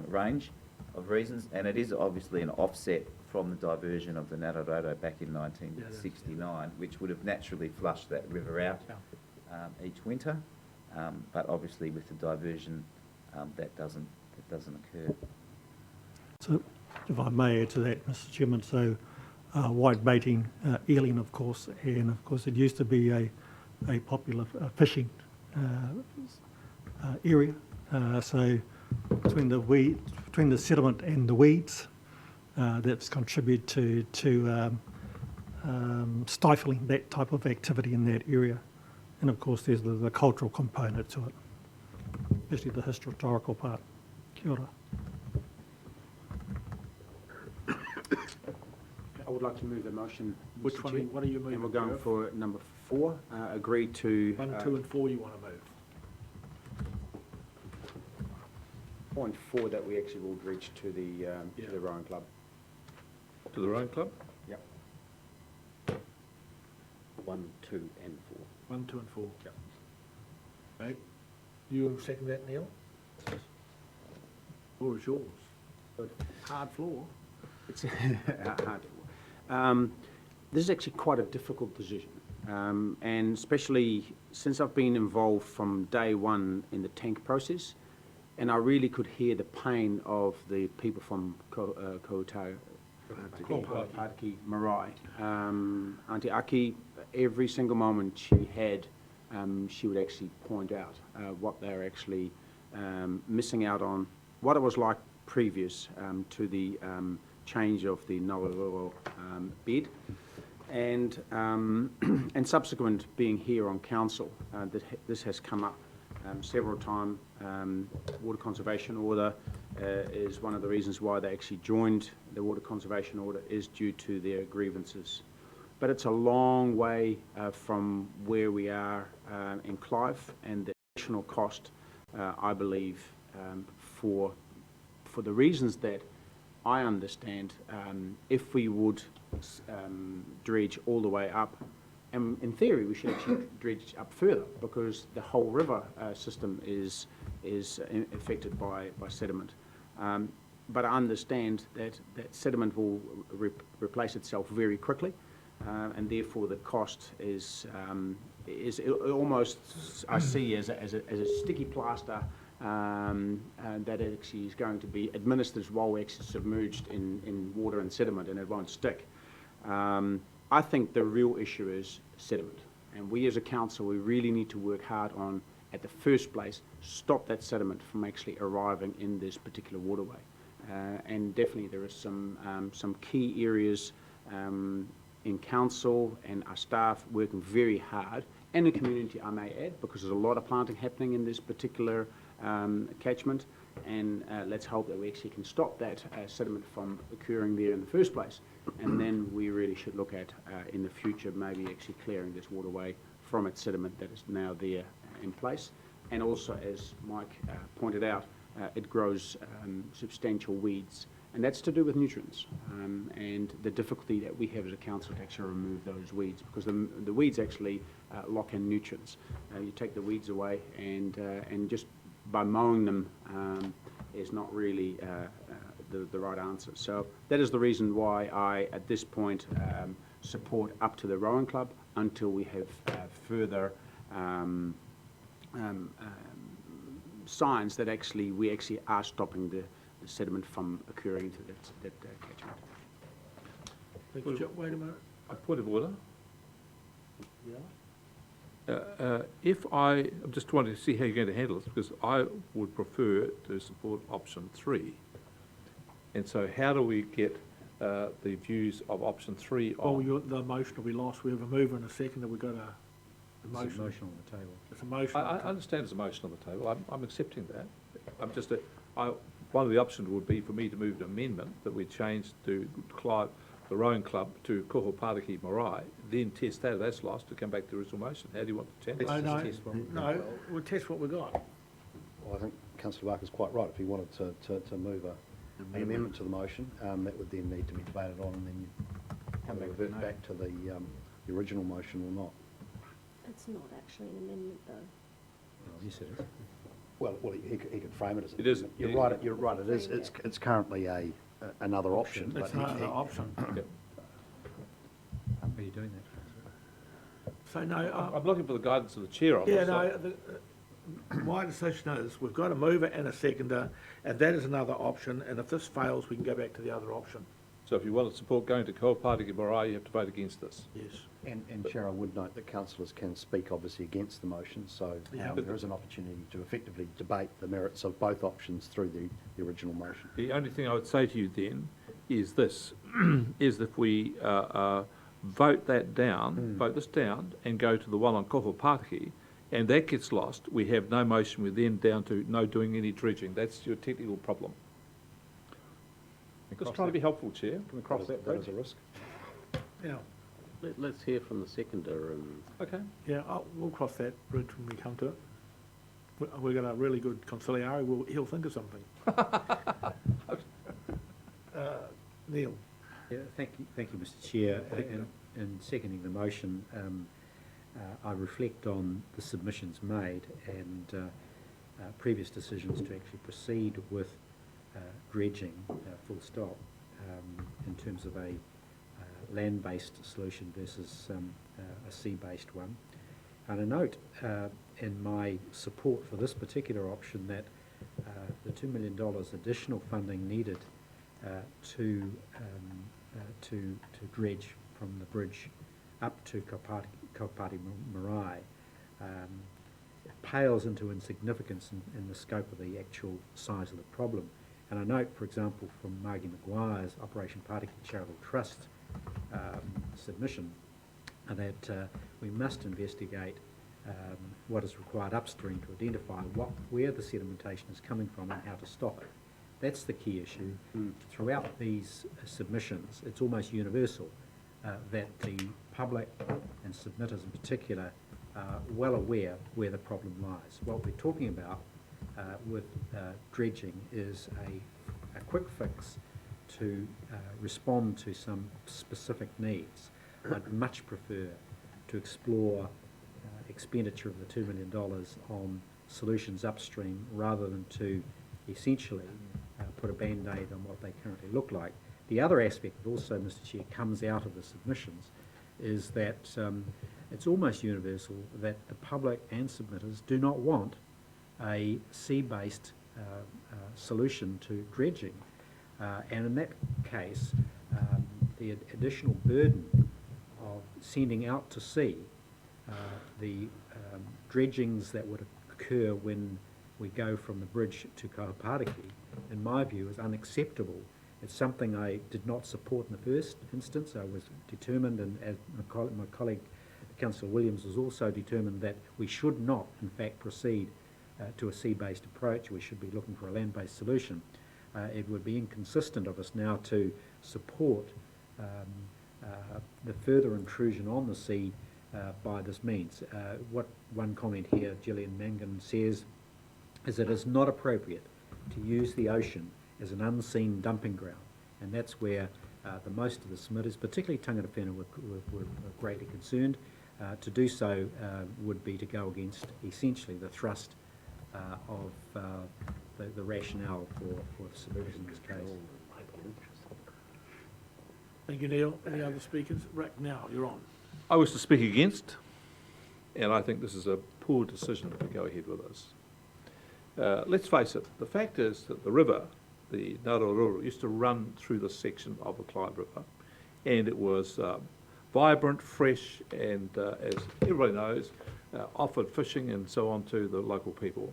range of reasons, and it is obviously an offset from the diversion of the Ngātaroto back in 1969, which would have naturally flushed that river out each winter. But obviously with the diversion, that doesn't occur. So, if I may add to that, Mr. Chairman, so white baiting, eeling, of course, and of course it used to be a popular fishing area. So between the sediment and the weeds, that's contributed to stifling that type of activity in that area. And of course there's the cultural component to it, especially the historical part. Kia ora. I would like to move the motion. Which Mr. one? Chair. What are you moving? And we're going Gareth? for number 4, agree to... 1, 2 and 4 you want to move? Point 4 that we actually will reach to the rowing club. To the rowing club? Yep. 1, 2 and 4. 1, 2 and 4. Yep. Right. You second that, Neil? Floor is yours. Good. Hard floor. It's hard. This is actually quite a difficult decision, and especially since I've been involved from day one in the tank process, and I really could hear the pain of the people from Koutau, Marae. Auntie Aki, every single moment she had, she would actually point out what they're actually missing out on, what it was like previous to the change of the Ngātaroto bed, and subsequent being here on council, this has come up several times. Water conservation order is one of the reasons why they actually joined the water conservation order, is due to their grievances. But it's a long way from where we are in Clive, and the additional cost, I believe, for the reasons that I understand, if we would dredge all the way up, and in theory we should actually dredge up further, because the whole river system is affected by sediment. But I understand that sediment will replace itself very quickly, and therefore the cost is almost, I see as a sticky plaster that actually is going to be administered while we're actually submerged in water and sediment, and it won't stick. I think the real issue is sediment, and we as a council, we really need to work hard on, at the first place, stop that sediment from actually arriving in this particular waterway. And definitely there are some key areas in council and our staff working very hard, and the community, I may add, because there's a lot of planting happening in this particular catchment, and let's hope that we actually can stop that sediment from occurring there in the first place. And then we really should look at, in the future, maybe actually clearing this waterway from its sediment that is now there in place. And also, as Mike pointed out, it grows substantial weeds, and that's to do with nutrients and the difficulty that we have as a council to actually remove those weeds, because the weeds actually lock in nutrients. You take the weeds away, and just by mowing them is not really the right answer. So that is the reason why I, at this point, support up to the rowing club until we have further signs that we actually are stopping the sediment from occurring into that catchment. Wait a minute. A point of order. Yeah. I'm just wanting to see how you're going to handle this, because I would prefer to support option 3. And so how do we get the views of option 3 on? Well, the motion will be lost. We have a mover and a second, and we've got a It's motion. a motion on the table. It's a motion. I understand there's a motion on the table. I'm accepting that. I'm just one of the options would be for me to move an amendment that we change to the rowing club to Koho Pāriki Marae, then test that. If that's lost, to come back to the original motion. How do you want to test it? No, we'll test what we've got. Well, I think Councillor Hawke is quite right. If he wanted to move an amendment to the motion, that would then need to be debated on, and then you Come back revert to back to the original motion or not. It's not actually an amendment, though. Well, yes, it is. Well, he could frame it as. It is. You're right. You're right. It is. It's currently another option. It's but another option. Yep. Are you doing that, Councillor? So no, I'm looking for the guidance of the chair on yeah, this. no. My decision is we've got a mover and a seconder, and that is another option. And if this fails, we can go back to the other option. So if you want to support going to Koho Pāriki Marae, you have to vote against this. Yes. And Chair, I would note that councillors can speak obviously against the motion, so Yeah. there is an opportunity to effectively debate the merits of both options through the original motion. The only thing I would say to you then is this, is if we vote that down, vote this down, and go to the one on Koho Pāriki, and that gets lost, we have no motion, we're then down to no doing any dredging. That's your technical problem. Just trying to be helpful, Chair. Can we cross that That bridge? is a risk. Yeah. Let's hear from the seconder and Okay. Yeah. We'll cross that bridge when we come to it. We've got a really good consigliere. He'll think of something. Neil. Yeah, thank you, Mr. Chair. In seconding the motion, I reflect on the submissions made and previous decisions to actually proceed with dredging, full stop, in terms of a land-based solution versus a sea-based one. And I note in my support for this particular option that the $2 million additional funding needed to dredge from the bridge up to Kaupati Marae pales into insignificance in the scope of the actual size of the problem. And I note, for example, from Margie Maguire's Operation Pāriki Charitable Trust submission that we must investigate what is required upstream to identify where the sedimentation is coming from and how to stop it. That's the key issue. Throughout these submissions, it's almost universal that the public and submitters in particular are well aware where the problem lies. What we're talking about with dredging is a quick fix to respond to some specific needs. I'd much prefer to explore expenditure of the $2 million on solutions upstream rather than to essentially put a band-aid on what they currently look like. The other aspect that also, Mr. Chair, comes out of the submissions is that it's almost universal that the public and submitters do not want a sea-based solution to dredging. And in that case, the additional burden of sending out to sea the dredgings that would occur when we go from the bridge to Koho Pāriki, in my view, is unacceptable. It's something I did not support in the first instance. I was determined, and as my colleague, Councillor Williams, was also determined that we should not, in fact, proceed to a sea-based approach. We should be looking for a land-based solution. It would be inconsistent of us now to support the further intrusion on the sea by this means. What one comment here, Gillian Mangan says, is that it's not appropriate to use the ocean as an unseen dumping ground, and that's where the most of the submitters, particularly tangata whenua, were greatly concerned. To do so would be to go against essentially the thrust of the rationale for the submitters in this case. Thank you, Neil. Any other speakers? Rick, now you're on. I was to speak against, and I think this is a poor decision to go ahead with this. Let's face it, the fact is that the river, the Narororo, used to run through this section of the Clyde River, and it was vibrant, fresh, and as everybody knows, offered fishing and so on to the local people.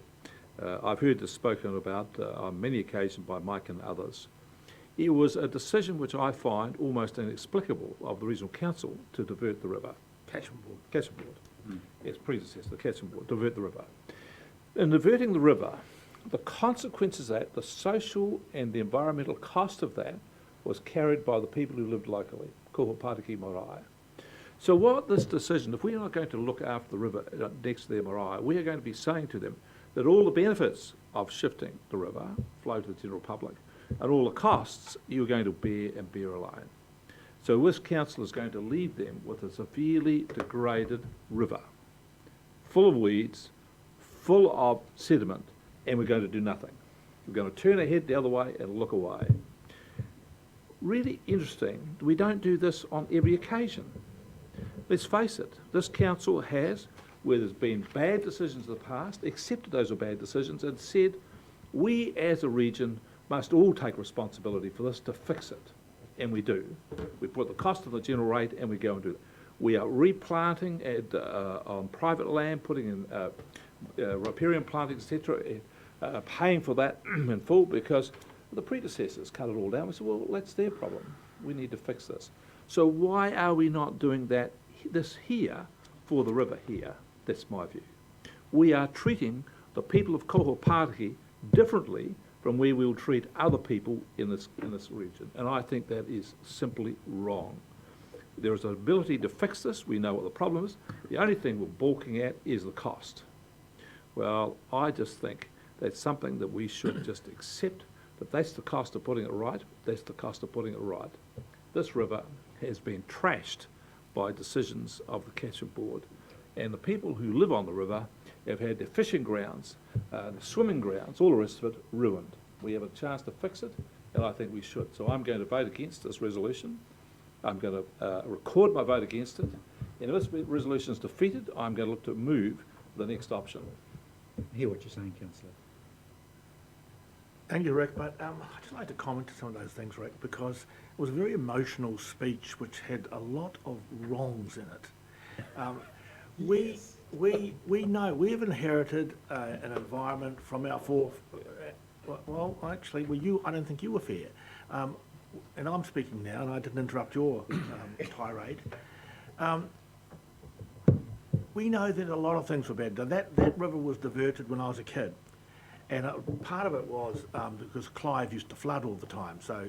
I've heard this spoken about on many occasions by Mike and others. It was a decision which I find almost inexplicable of the Regional Council to divert the river. Catchment Board. Catchment Board. Its predecessor, the Catchment Board, divert the river. In diverting the river, the consequences of that, the social and the environmental cost of that, was carried by the people who lived locally, Koho Pataki Marae. So what this decision, if we are going to look after the river next to the marae, we are going to be saying to them that all the benefits of shifting the river flow to the general public, and all the costs you're going to bear and bear alone. So this council is going to leave them with a severely degraded river, full of weeds, full of sediment, and we're going to do nothing. We're going to turn our head the other way and look away. Really interesting, we don't do this on every occasion. Let's face it, this council has, where there's been bad decisions in the past, accepted those are bad decisions and said, we as a region must all take responsibility for this to fix it. And we do. We put the cost of the general rate and we go and do it. We are replanting on private land, putting in riparian planting, etc., paying for that in full because the predecessors cut it all down. We said, well, that's their problem. We need to fix this. So why are we not doing this here for the river here? That's my view. We are treating the people of Koho Pataki differently from where we will treat other people in this region. And I think that is simply wrong. There is an ability to fix this. We know what the problem is. The only thing we're balking at is the cost. Well, I just think that's something that we should just accept, that that's the cost of putting it right. That's the cost of putting it right. This river has been trashed by decisions of the Catchment Board, and the people who live on the river have had their fishing grounds, their swimming grounds, all the rest of it ruined. We have a chance to fix it, and I think we should. So I'm going to vote against this resolution. I'm going to record my vote against it, and if this resolution is defeated, I'm going to look to move the next option. I hear what you're saying, Councillor. Thank you, Rick, but I'd just like to comment to some of those things, Rick, because it was a very emotional speech which had a lot of wrongs in it. We know we've inherited an environment from our well, actually, I don't think you were fair. And I'm speaking now, and I didn't interrupt your tirade. We know that a lot of things were bad. That river was diverted when I was a kid. And part of it was because Clive used to flood all the time. So,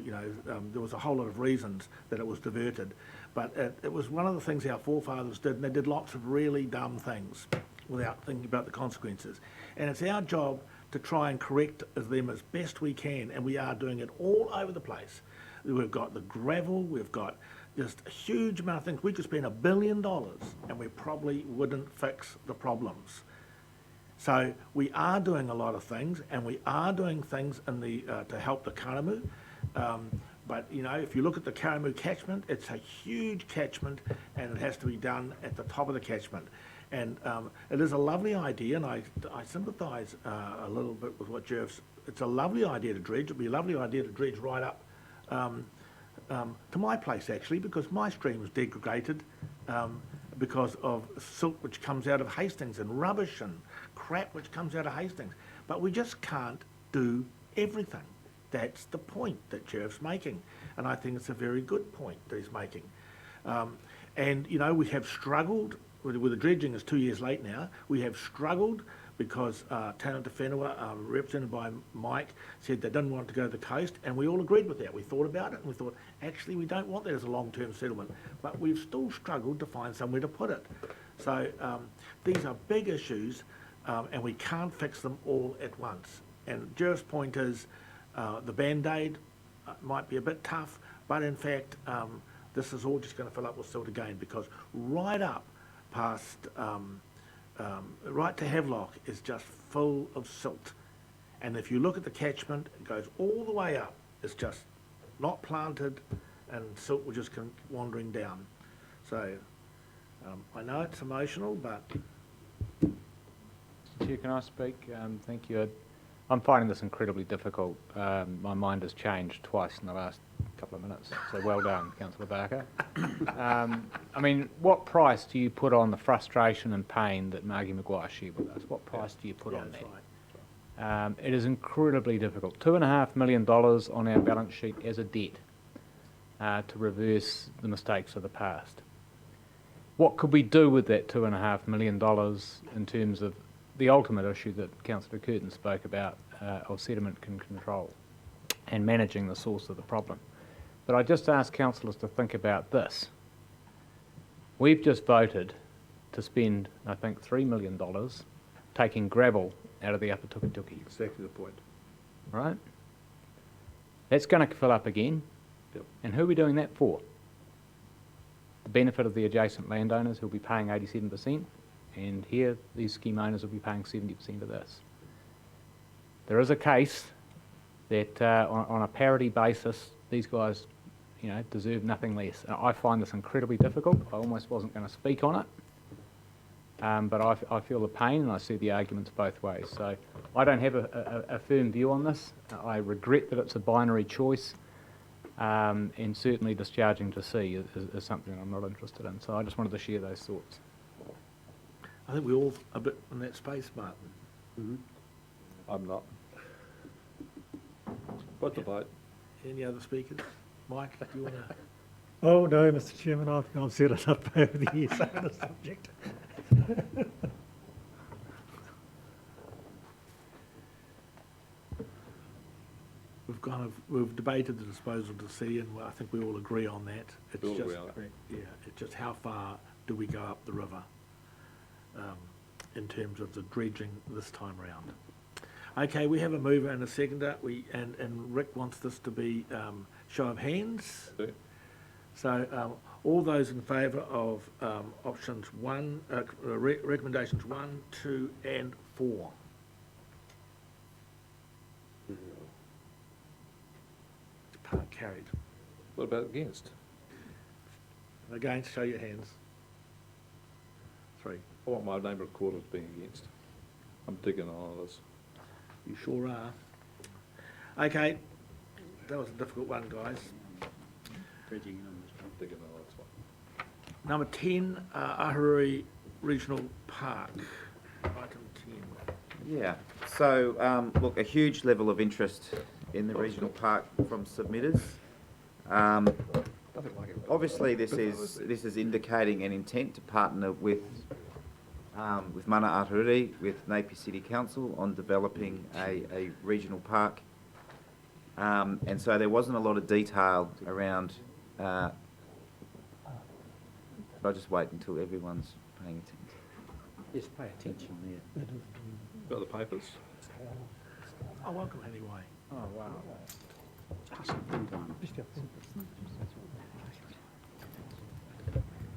there was a whole lot of reasons that it was diverted. But it was one of the things our forefathers did, and they did lots of really dumb things without thinking about the consequences. And it's our job to try and correct them as best we can, and we are doing it all over the place. We've got the gravel, we've got just a huge amount of things. We could spend $1 billion, and we probably wouldn't fix the problems. So we are doing a lot of things, and we are doing things in to help the Karamu. But, if you look at the Karamu catchment, it's a huge catchment, and it has to be done at the top of the catchment. And it is a lovely idea, and I sympathise a little bit with what Jerv's. It's a lovely idea to dredge. It'd be a lovely idea to dredge right up to my place, actually, because my stream is degraded because of silt which comes out of Hastings and rubbish and crap which comes out of Hastings. But we just can't do everything. That's the point that Jerv's making, and I think it's a very good point that he's making. And, we have struggled, with the dredging is 2 years late now, we have struggled because Tangata Whenua, represented by Mike, said they didn't want it to go to the coast, and we all agreed with that. We thought about it, and we thought, actually, we don't want that as a long-term settlement, but we've still struggled to find somewhere to put it. So these are big issues, and we can't fix them all at once. And Jer's point is the Band-Aid might be a bit tough, but in fact, this is all just going to fill up with silt again, because right up past, right to Havelock is just full of silt. And if you look at the catchment, it goes all the way up. It's just not planted, and silt will just come wandering down. So I know it's emotional, but... Chair, can I speak? Thank you. I'm finding this incredibly difficult. My mind has changed twice in the last couple of minutes, so well done, Councillor Barker. I mean, what price do you put on the frustration and pain that Margie Maguire shared with us? What price do you put on that? Right. It is incredibly difficult. $2.5 million on our balance sheet as a debt to reverse the mistakes of the past. What could we do with that $2.5 million in terms of the ultimate issue that Councillor Curtin spoke about of sediment control and managing the source of the problem? But I just ask councillors to think about this. We've just voted to spend, I think, $3 million taking gravel out of the Upper Tukituki. Exactly the point. Right? That's going to fill up again. Yep. And who are we doing that for? The benefit of the adjacent landowners who'll be paying 87%, and here these scheme owners will be paying 70% of this. There is a case that on a parity basis, these guys, you know, deserve nothing less. I find this incredibly difficult. I almost wasn't going to speak on it, but I feel the pain and I see the arguments both ways. So I don't have a firm view on this. I regret that it's a binary choice, and certainly discharging to sea is something I'm not interested in. So I just wanted to share those thoughts. I think we're all a bit in that space, Martin. Mm-hmm. I'm not. Put the vote. Any other speakers? Mike, do you want to... Oh, no, Mr Chairman, I've said enough over the years on this subject. We've debated the disposal to sea, and I think we all agree on that. It's We all just, agree on it. yeah, it's just how far do we go up the river in terms of the dredging this time round. Okay, we have a mover and a seconder. And Rick wants this to be show of hands. Okay. So all those in favour of options recommendations 1, 2 and 4. Carried. What about against? Against, show your hands. 3. I want my name recorded as being against. I'm digging on this. You sure are. Okay, that was a difficult one, guys. I'm digging on this one. Number 10, Ahuriri Regional Park. Item 10. Yeah, so look, a huge level of interest in the regional park from submitters. Obviously, this is indicating an intent to partner with Mana Ahuriri, with Napier City Council on developing a regional park. And so there wasn't a lot of detail around. I'll just wait until everyone's paying attention. Yes, pay attention there. Got the papers? Oh, welcome anyway. Oh, wow.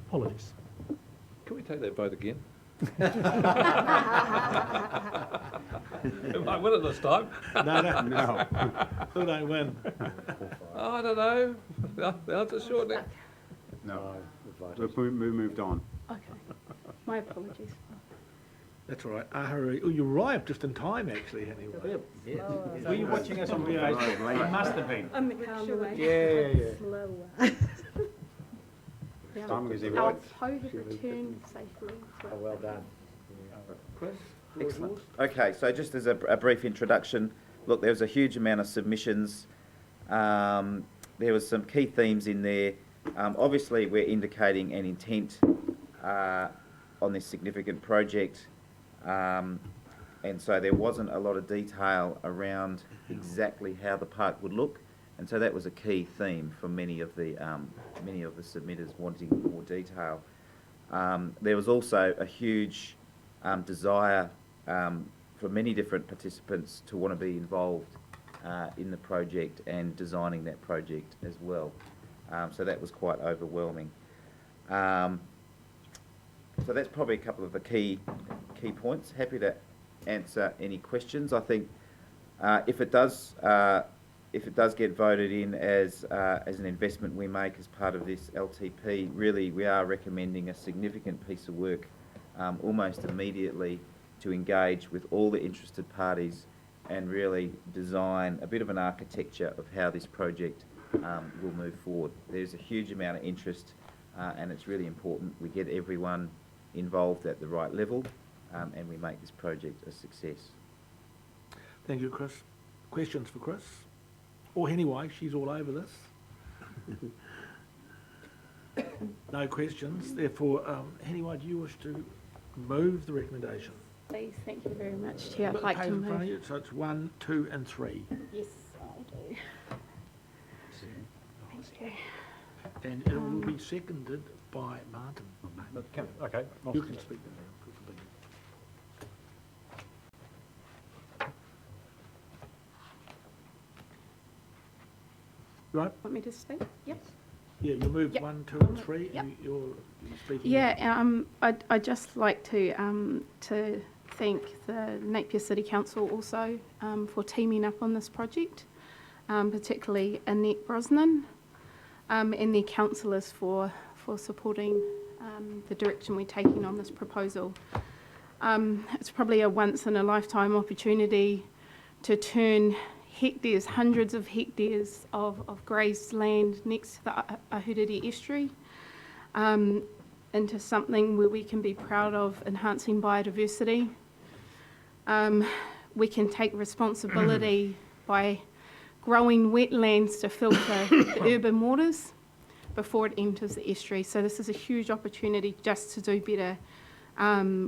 Apologies. Can we take that vote again? Am I winning this time? No. Who don't win? I don't know. The answer's short now. No, we moved on. Okay. My apologies. That's all right. Ahuriri. Oh, you arrived just in time, actually, anyway. Were you watching us on Facebook? You must have been. I'm sure Yeah. slower. Simon, is he Our right? tow has returned safely. Oh, well done. Chris? Excellent. Okay, so just as a brief introduction, look, there was a huge amount of submissions. There was some key themes in there. Obviously, we're indicating an intent on this significant project. and so there wasn't a lot of detail around exactly how the park would look, and so that was a key theme for many of the submitters wanting more detail. There was also a huge desire for many different participants to want to be involved in the project and designing that project as well. So that was quite overwhelming. So that's probably a couple of the key points. Happy to answer any questions. I think if it does get voted in as an investment we make as part of this LTP, really we are recommending a significant piece of work almost immediately to engage with all the interested parties and really design a bit of an architecture of how this project will move forward. There's a huge amount of interest and it's really important we get everyone involved at the right level and we make this project a success. Thank you, Chris. Questions for Chris? Or anyway, she's all over this. No questions. Therefore, anyway, do you wish to move the recommendation? Please, thank you very much, Chair. I'd Got the like to page in front of move. you, so it's 1, 2 and 3. Yes, I do. Thank you. And it will be seconded by Martin. Okay. You can speak. Right? Want me to speak? Yep. Yeah, you moved Yep. 1, 2 and 3 Yep. and you're speaking. Yeah, I'd just like to thank the Napier City Council also for teaming up on this project, particularly Annette Brosnan and their councillors for supporting the direction we're taking on this proposal. It's probably a once-in-a-lifetime opportunity to turn hectares, hundreds of hectares of grazed land next to the Ahuriri estuary into something where we can be proud of enhancing biodiversity. We can take responsibility by growing wetlands to filter the urban waters before it enters the estuary. So this is a huge opportunity just to do better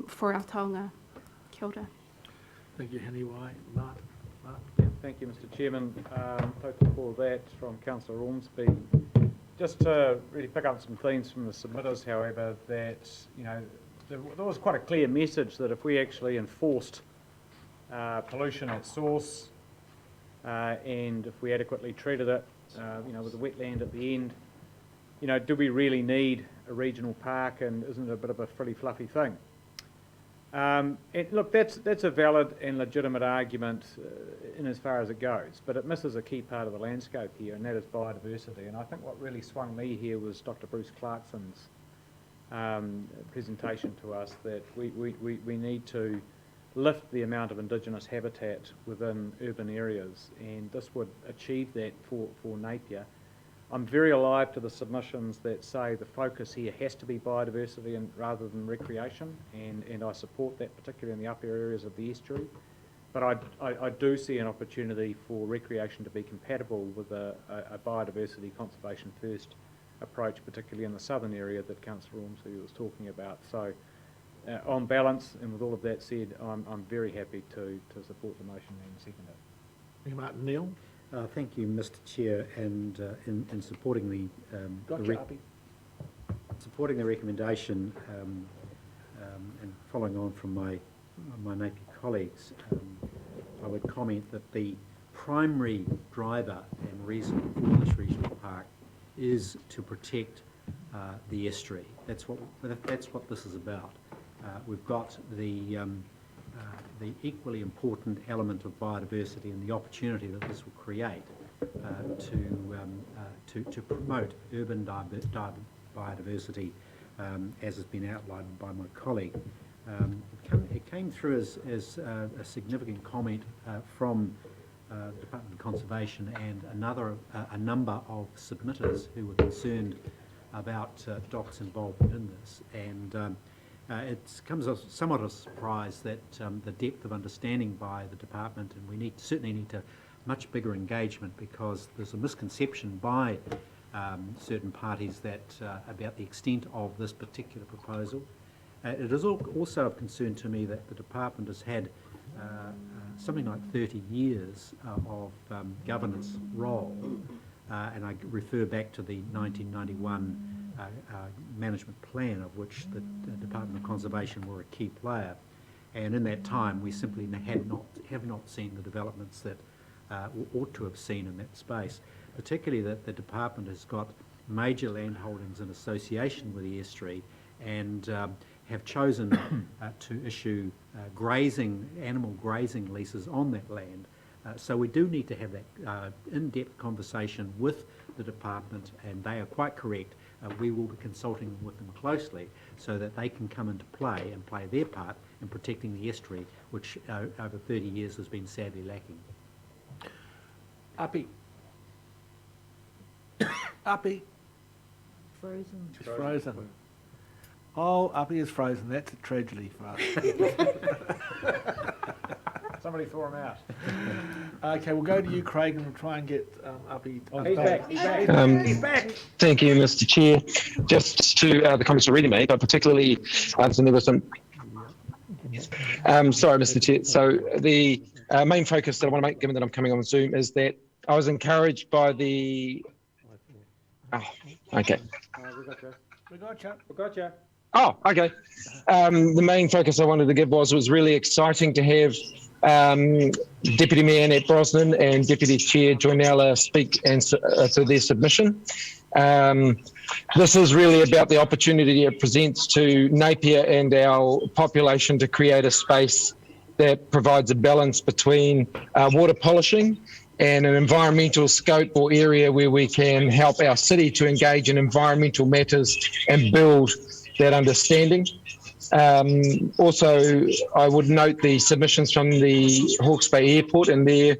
for our taonga. Kia ora. Thank you, Haniwai. Martin. Yeah, thank you, Mr. Chairman. Total for that from Councillor Ormsby. Just to really pick up some themes from the submitters, however, that there was quite a clear message that if we actually enforced pollution at source and if we adequately treated it, with the wetland at the end, do we really need a regional park, and isn't it a bit of a frilly fluffy thing? And look, that's a valid and legitimate argument in as far as it goes, but it misses a key part of the landscape here, and that is biodiversity. And I think what really swung me here was Dr. Bruce Clarkson's presentation to us that we need to lift the amount of Indigenous habitat within urban areas, and this would achieve that for Napier. I'm very alive to the submissions that say the focus here has to be biodiversity and rather than recreation, and I support that, particularly in the upper areas of the estuary. But I do see an opportunity for recreation to be compatible with a biodiversity conservation first approach, particularly in the southern area that Councillor Ormsby was talking about. So on balance, and with all of that said, I'm very happy to support the motion and second it. Thank you, Martin. Neil? Thank you, Mr. Chair, and in supporting supporting the recommendation and following on from my Napier colleagues, I would comment that the primary driver and reason for this regional park is to protect the estuary. That's what this is about. We've got the equally important element of biodiversity and the opportunity that this will create to promote urban biodiversity, as has been outlined by my colleague. It came through as a significant comment from the Department of Conservation and a number of submitters who were concerned about DOC's involvement in this, and it comes as somewhat of a surprise that the depth of understanding by the department, and we certainly need to much bigger engagement, because there's a misconception by certain parties that about the extent of this particular proposal. It is also of concern to me that the department has had something like 30 years of governance role, and I refer back to the 1991 management plan, of which the Department of Conservation were a key player. And in that time, we simply have not seen the developments that ought to have seen in that space, particularly that the department has got major land holdings in association with the estuary, and have chosen to issue animal grazing leases on that land. So we do need to have that in-depth conversation with the department, and they are quite correct. We will be consulting with them closely so that they can come into play and play their part in protecting the estuary, which over 30 years has been sadly lacking. Uppy. Uppy. Frozen. It's frozen. Oh, Uppy is frozen. That's a tragedy for us. Somebody throw him out. Okay, we'll go to you, Craig, and we'll try and get Uppy. He's back. He's back. He's back. Thank you, Mr. Chair. Just to the comments already made, but particularly there was some. Sorry, Mr. Chair. So the main focus that I want to make, given that I'm coming on Zoom, is that I was encouraged by the. Oh, okay. We got you. We got you. Oh, okay. The main focus I wanted to give was really exciting to have Deputy Mayor Annette Brosnan and Deputy Chair Joynella speak and to their submission. This is really about the opportunity it presents to Napier and our population to create a space that provides a balance between water polishing and an environmental scope or area where we can help our city to engage in environmental matters and build that understanding. Also, I would note the submissions from the Hawke's Bay Airport and their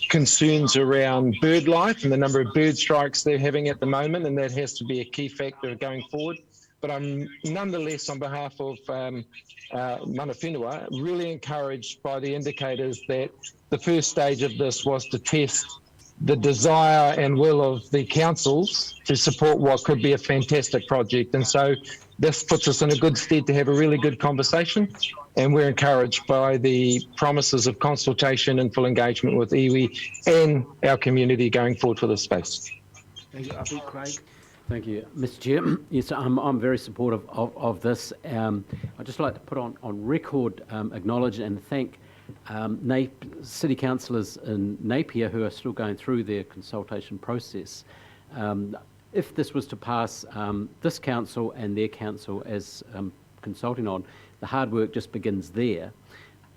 concerns around bird life and the number of bird strikes they're having at the moment, and that has to be a key factor going forward. But I'm nonetheless, on behalf of Mana Whenua, really encouraged by the indicators that the first stage of this was to test the desire and will of the councils to support what could be a fantastic project. And so this puts us in a good stead to have a really good conversation, and we're encouraged by the promises of consultation and full engagement with iwi and our community going forward for this space. Thank you, Uppy. Craig. Thank you, Mr. Chair. Yes, I'm very supportive of this. I'd just like to put on record, acknowledge and thank city councillors in Napier who are still going through their consultation process. If this was to pass this council and their council as consulting on, the hard work just begins there.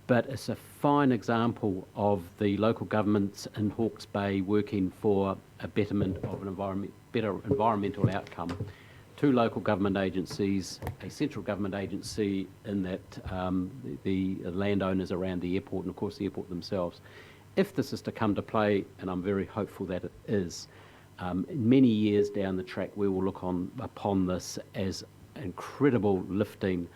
But it's a fine example of the local governments in Hawke's Bay working for a betterment of an better environmental outcome. 2 local government agencies, a central government agency in that the landowners around the airport, and of course the airport themselves. If this is to come to play, and I'm very hopeful that it is, many years down the track we will look upon this as incredible lifting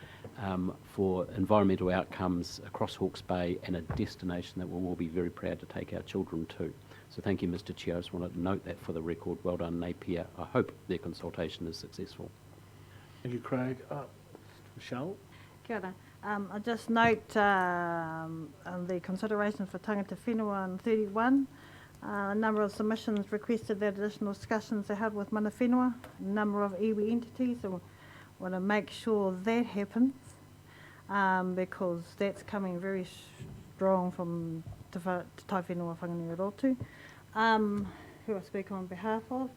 for environmental outcomes across Hawke's Bay, and a destination that we'll all be very proud to take our children to. So thank you, Mr. Chair. I just want to note that for the record. Well done, Napier. I hope their consultation is successful. Thank you, Craig. Michelle? Kia ora. I'll just note on the consideration for tangata whenua on 31, a number of submissions requested that additional discussions are held with mana whenua, a number of iwi entities, and want to make sure that happens because that's coming very strong from Te Tai Whenua Whanganui-Rotu, who I speak on behalf of.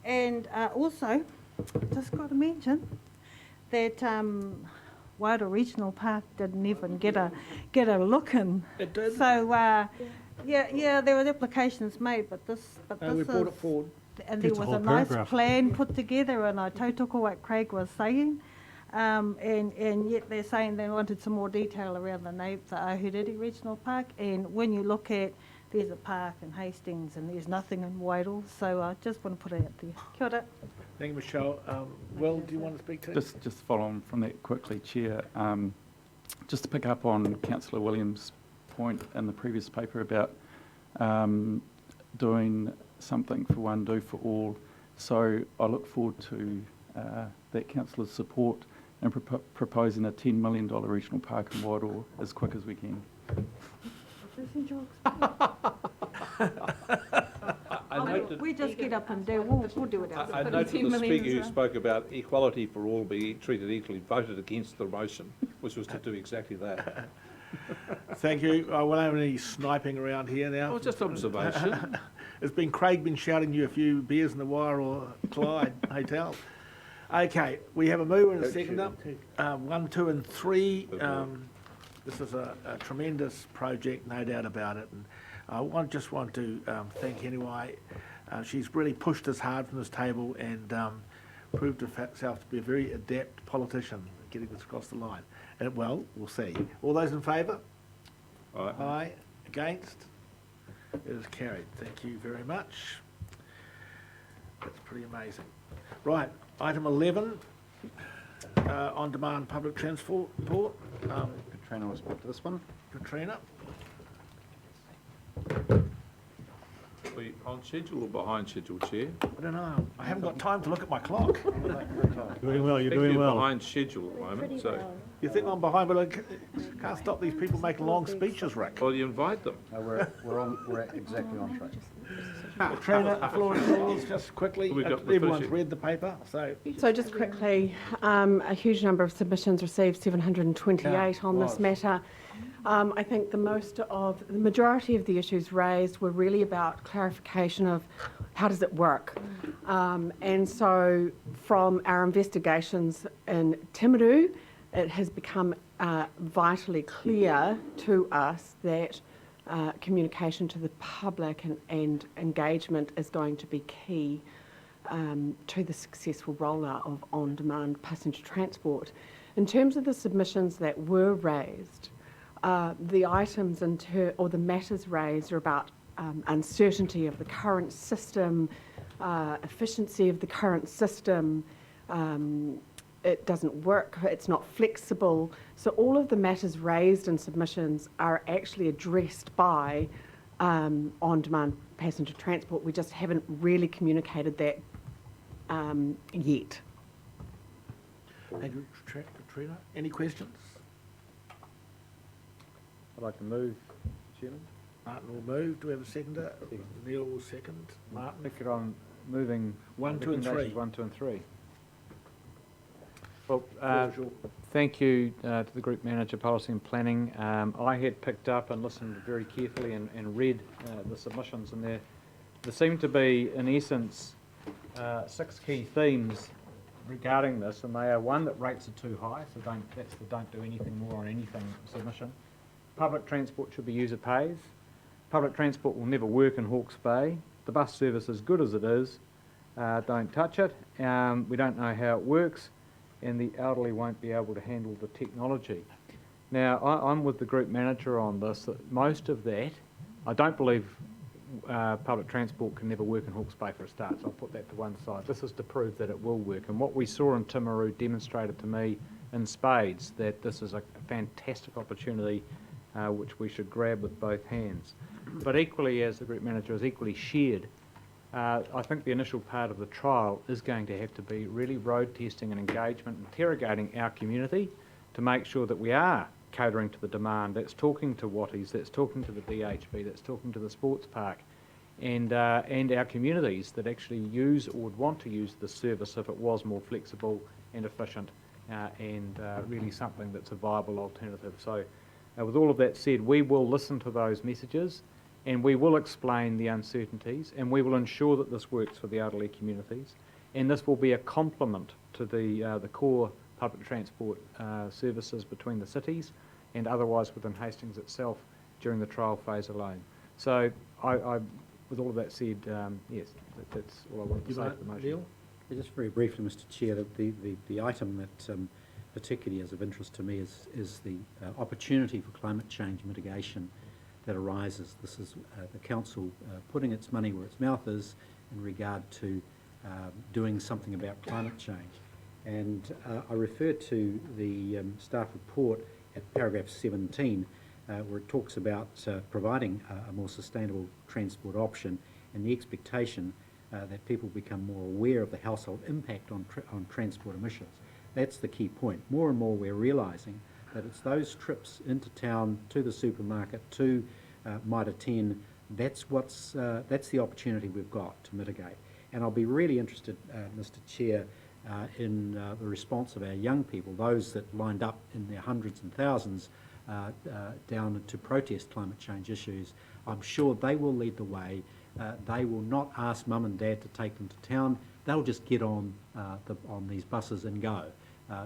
And also, just got to mention that Wairoa Regional Park didn't even get a look in. It did. So yeah, there were applications made, but this we brought it forward. And there was a nice plan put together, and I tautoko what Craig was saying, and yet they're saying they wanted some more detail around the Ahuriri Regional Park. And when you look at, there's a park in Hastings and there's nothing in Wairoa, so I just want to put it out there. Kia ora. Thank you, Michelle. Will, do you want to speak to it? Just follow on from that quickly, Chair. Just to pick up on Councillor Williams' point in the previous paper about doing something for one, do for all. So I look forward to that councillor's support in proposing a $10 million regional park in Wairoa as quick as we can. I noted, We just get up and do, we'll do it ourselves. I noted the speaker who spoke about equality for all being treated equally voted against the motion, which was to do exactly that. Thank you. I won't have any sniping around here now. Oh, just observation. It's been Craig been shouting you a few beers in the wire or Clyde Hotel. Okay, we have a mover and a seconder. 1, 2 and 3. This is a tremendous project, no doubt about it. And I just want to thank anyway. She's really pushed us hard from this table and proved herself to be a very adept politician getting this across the line. And well, we'll see. All those in favour? Aye. Aye. Against? It is carried. Thank you very much. That's pretty amazing. Right, item 11, on-demand public transport. Katrina will speak to this one. Katrina? Are we on schedule or behind schedule, Chair? I don't know. I haven't got time to look at my clock. Doing well, you're I think doing you're well. behind schedule at the moment, so, You think I'm behind, but I can't stop these people making long speeches, Rick. well, you invite them. We're exactly on track. Katrina, the floor is yours, just quickly. We've got the Everyone's finish- read the paper, so. So just quickly, a huge number of submissions received, 728 on this matter. I think the majority of the issues raised were really about clarification of how does it work. And so from our investigations in Timaru, it has become vitally clear to us that communication to the public and engagement is going to be key to the successful rollout of on-demand passenger transport. In terms of the submissions that were raised, the items or the matters raised are about uncertainty of the current system, efficiency of the current system. It doesn't work, it's not flexible. So all of the matters raised in submissions are actually addressed by on-demand passenger transport. We just haven't really communicated that yet. Thank you, Katrina. Any questions? I'd like to move, Chairman. Martin will move. Do we have a seconder? Neil will second. Martin? Pick it on moving 1, 2 and 3. recommendations 1, 2 and 3. Well, Floor is thank you to the Group Manager, Policy and Planning. I had picked up and listened very carefully and read the submissions, and there seem to be, in essence, 6 key themes regarding this, and they are: 1, that rates are too high, so that's the don't do anything more on anything submission. Public transport should be user pays. Public transport will never work in Hawke's Bay. The bus service is good as it is. Don't touch it. We don't know how it works, and the elderly won't be able to handle the technology. Now, I'm with the Group Manager on this, that most of that, I don't believe public transport can never work in Hawke's Bay for a start, so I'll put that to one side. This is to prove that it will work, and what we saw in Timaru demonstrated to me in spades that this is a fantastic opportunity which we should grab with both hands. But equally, as the Group Manager has equally shared, I think the initial part of the trial is going to have to be really road testing and engagement, interrogating our community to make sure that we are catering to the demand, that's talking to Watties, that's talking to the DHB, that's talking to the sports park, and our communities that actually use or would want to use the service if it was more flexible and efficient and really something that's a viable alternative. So with all of that said, we will listen to those messages and we will explain the uncertainties and we will ensure that this works for the elderly communities, and this will be a complement to the core public transport services between the cities and otherwise within Hastings itself during the trial phase alone. So I with all of that said, yes, that's all I wanted to say for the motion. Neil? Just very briefly, Mr. Chair, the item that particularly is of interest to me is the opportunity for climate change mitigation that arises. This is the council putting its money where its mouth is in regard to doing something about climate change. And I refer to the staff report at paragraph 17, where it talks about providing a more sustainable transport option and the expectation that people become more aware of the household impact on transport emissions. That's the key point. More and more we're realising that it's those trips into town, to the supermarket, to Mitre 10, that's the opportunity we've got to mitigate. And I'll be really interested, Mr. Chair, in the response of our young people, those that lined up in their hundreds and thousands down to protest climate change issues. I'm sure they will lead the way. They will not ask mum and dad to take them to town. They'll just get on these buses and go.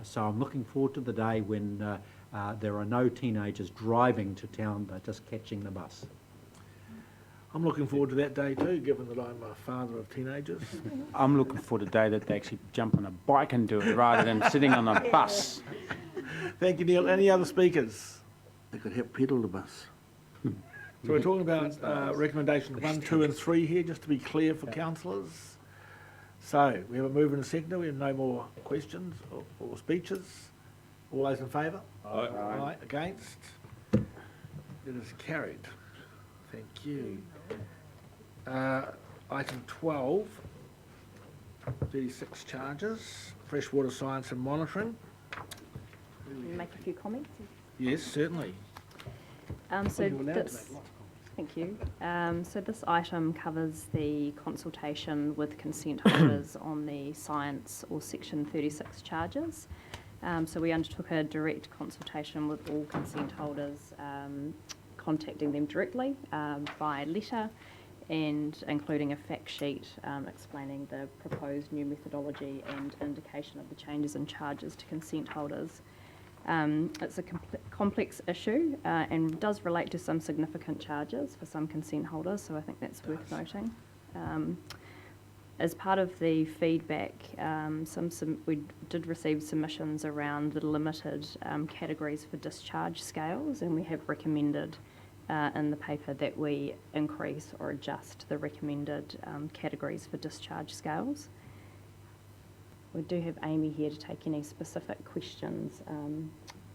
So I'm looking forward to the day when there are no teenagers driving to town, they're just catching the bus. I'm looking forward to that day too, given that I'm a father of teenagers. I'm looking for the day that they actually jump on a bike and do it rather than sitting on a bus. Thank you, Neil. Any other speakers? They could help pedal the bus. So we're talking about recommendations 1, 2 and 3 here, just to be clear for councillors. So we have a mover and a seconder. We have no more questions or speeches. All those in favour? Aye. Aye. Against? It is carried. Thank you. Item 12, 36 charges, freshwater science and monitoring. Make a few comments. Yes, certainly. Thank you. So this item covers the consultation with consent holders on the science or section 36 charges. So we undertook a direct consultation with all consent holders, contacting them directly by letter and including a fact sheet explaining the proposed new methodology and indication of the changes in charges to consent holders. It's a complex issue and does relate to some significant charges for some consent holders, so I think that's worth noting. As part of the feedback, we did receive submissions around the limited categories for discharge scales, and we have recommended in the paper that we increase or adjust the recommended categories for discharge scales. We do have Amy here to take any specific questions,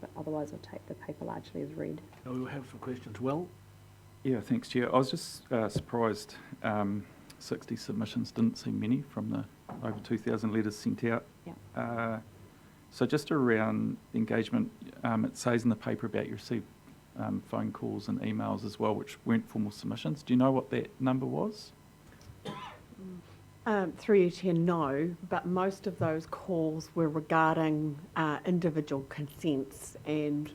but otherwise I'll take the paper largely as read. We will have some questions. Will? Yeah, thanks, Chair. I was just surprised 60 submissions didn't seem many from the over 2,000 letters sent out. Yeah. So just around engagement, it says in the paper about you received phone calls and emails as well, which weren't formal submissions. Do you know what that number was? Through you, Chair, no, but most of those calls were regarding individual consents and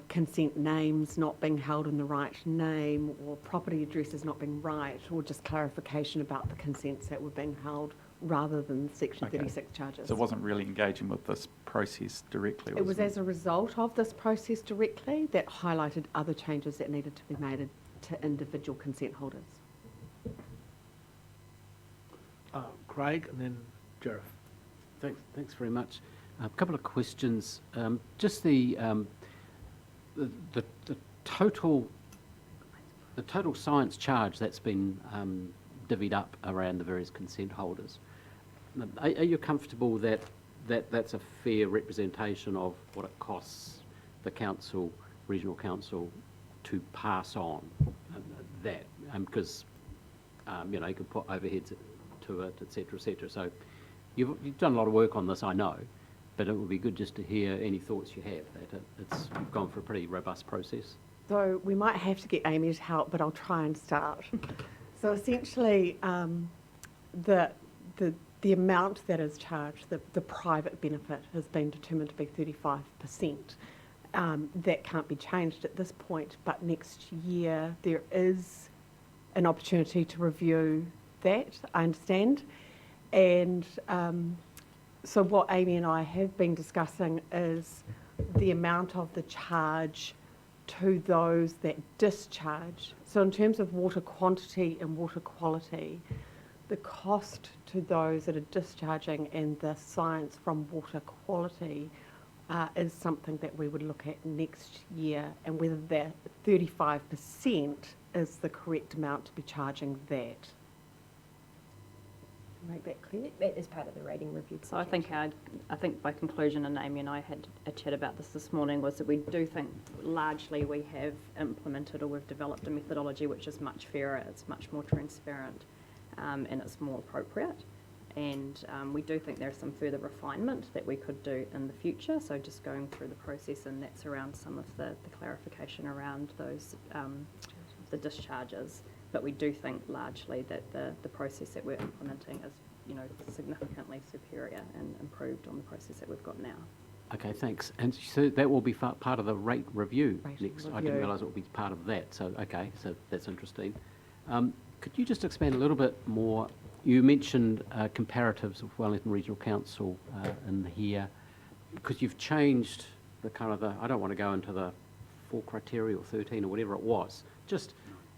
consent names not being held in the right name, or property addresses not being right, or just clarification about the consents that were being held rather than Section 36 charges. So it wasn't really engaging with this process directly? It was as a result of this process directly that highlighted other changes that needed to be made to individual consent holders. Craig and then Jareth. Thanks very much. A couple of questions. Just the total science charge that's been divvied up around the various consent holders. Are you comfortable that that's a fair representation of what it costs the council, regional council, to pass on that? Because you know, you can put overheads to it, etc., etc. So you've done a lot of work on this, I know, but it would be good just to hear any thoughts you have. That you've gone for a pretty robust process. So we might have to get Amy to help, but I'll try and start. So essentially, the amount that is charged, the private benefit, has been determined to be 35%. That can't be changed at this point, but next year there is an opportunity to review that, I understand. And so what Amy and I have been discussing is the amount of the charge to those that discharge. So in terms of water quantity and water quality, the cost to those that are discharging and the science from water quality is something that we would look at next year, and whether that 35% is the correct amount to be charging that. Make that clear? That is part of the rating review. So I think by conclusion, and Amy and I had a chat about this morning, was that we do think largely we have implemented or we've developed a methodology which is much fairer, it's much more transparent, and it's more appropriate. and we do think there's some further refinement that we could do in the future. So just going through the process, and that's around some of the clarification around those the discharges. But we do think largely that the process that we're implementing is, you know, significantly superior and improved on the process that we've got now. Okay, thanks. And so that will be part of the rate review Rate next. I review. didn't realise it would be part of that. So, okay, so that's interesting. Could you just expand a little bit more? You mentioned comparatives of Wellington Regional Council in here, because you've changed the kind of the, I don't want to go into the 4 criteria or 13 or whatever it was. Just,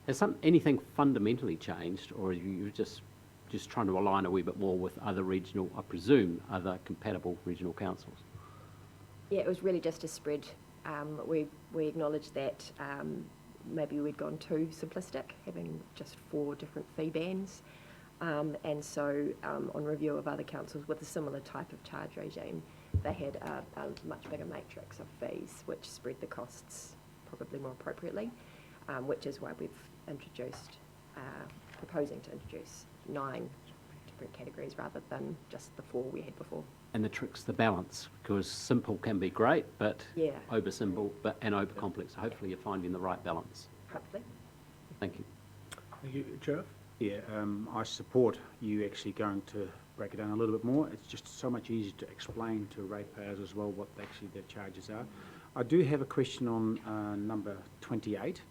has anything fundamentally changed, or are you just trying to align a wee bit more with other regional, I presume, other compatible regional councils? Yeah, it was really just a spread. We acknowledged that maybe we'd gone too simplistic, having just 4 different fee bands. And so on review of other councils with a similar type of charge regime, they had a much bigger matrix of fees, which spread the costs probably more appropriately, which is why we've proposing to introduce 9 different categories rather than just the 4 we had before. And the trick's the balance, because simple can be great, but Yeah. over simple and over complex. Hopefully you're finding the right balance. Hopefully. Thank you. Thank you, Sheriff. Yeah, I support you actually going to break it down a little bit more. It's just so much easier to explain to ratepayers as well what actually their charges are. I do have a question on number 28.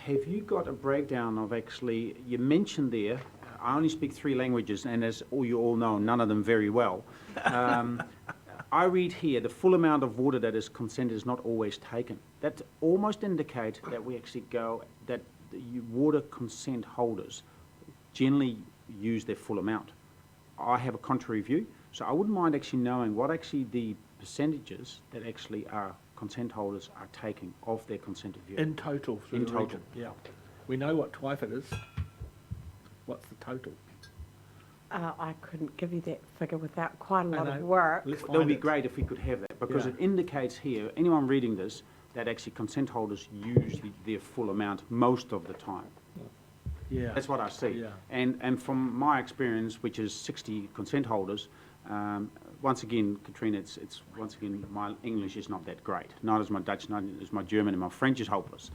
Have you got a breakdown of actually, you mentioned there, I only speak 3 languages, and as you all know, none of them very well. I read here, the full amount of water that is consented is not always taken. That almost indicates that we actually go, that the water consent holders generally use their full amount. I have a contrary view, so I wouldn't mind actually knowing what actually the percentages that actually our consent holders are taking of their consented view. In total, through In the total. region, yeah. We know what Twyford is. What's the total? I couldn't give you that figure without quite a lot of know. work. Let's That would find be it. great if we could have that, because Yeah. it indicates here, anyone reading this, that actually consent holders use their full amount most of the time. Yeah. That's what I see. Yeah. And from my experience, which is 60 consent holders, once again, Katrina, it's once again, my English is not that great. Not as my Dutch, not as my German, and my French is hopeless.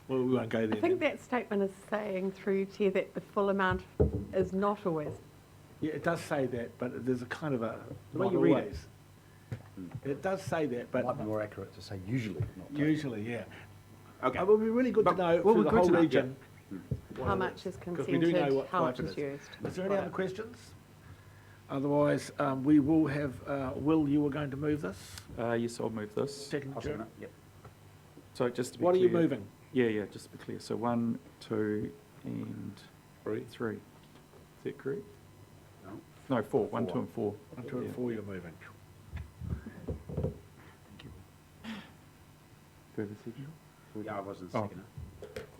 Well, we won't go I there think then. that statement is saying through Chair that the full amount is not always. Yeah, it does say that, but there's a kind of a, The way not you read it. always. It does say that, but Might be more accurate to say usually, not usually, yeah. Okay. It would be really good to But- know well, through the good whole to know, yeah. region. what How it much is 'Cause we do know consented, what how much Twyford is used. Is there any other questions? Otherwise, we will have, Will, you were going to move this? Yes, I'll move this. Second, Chair. Yep. So just to be What are clear. you moving? Yeah, just to be clear. So 1, 2, and 3. Is that correct? No, 4. 1, 2, and 4. 1, 2, and Yeah. 4 you're moving. Further section? Yeah, I wasn't Oh. second.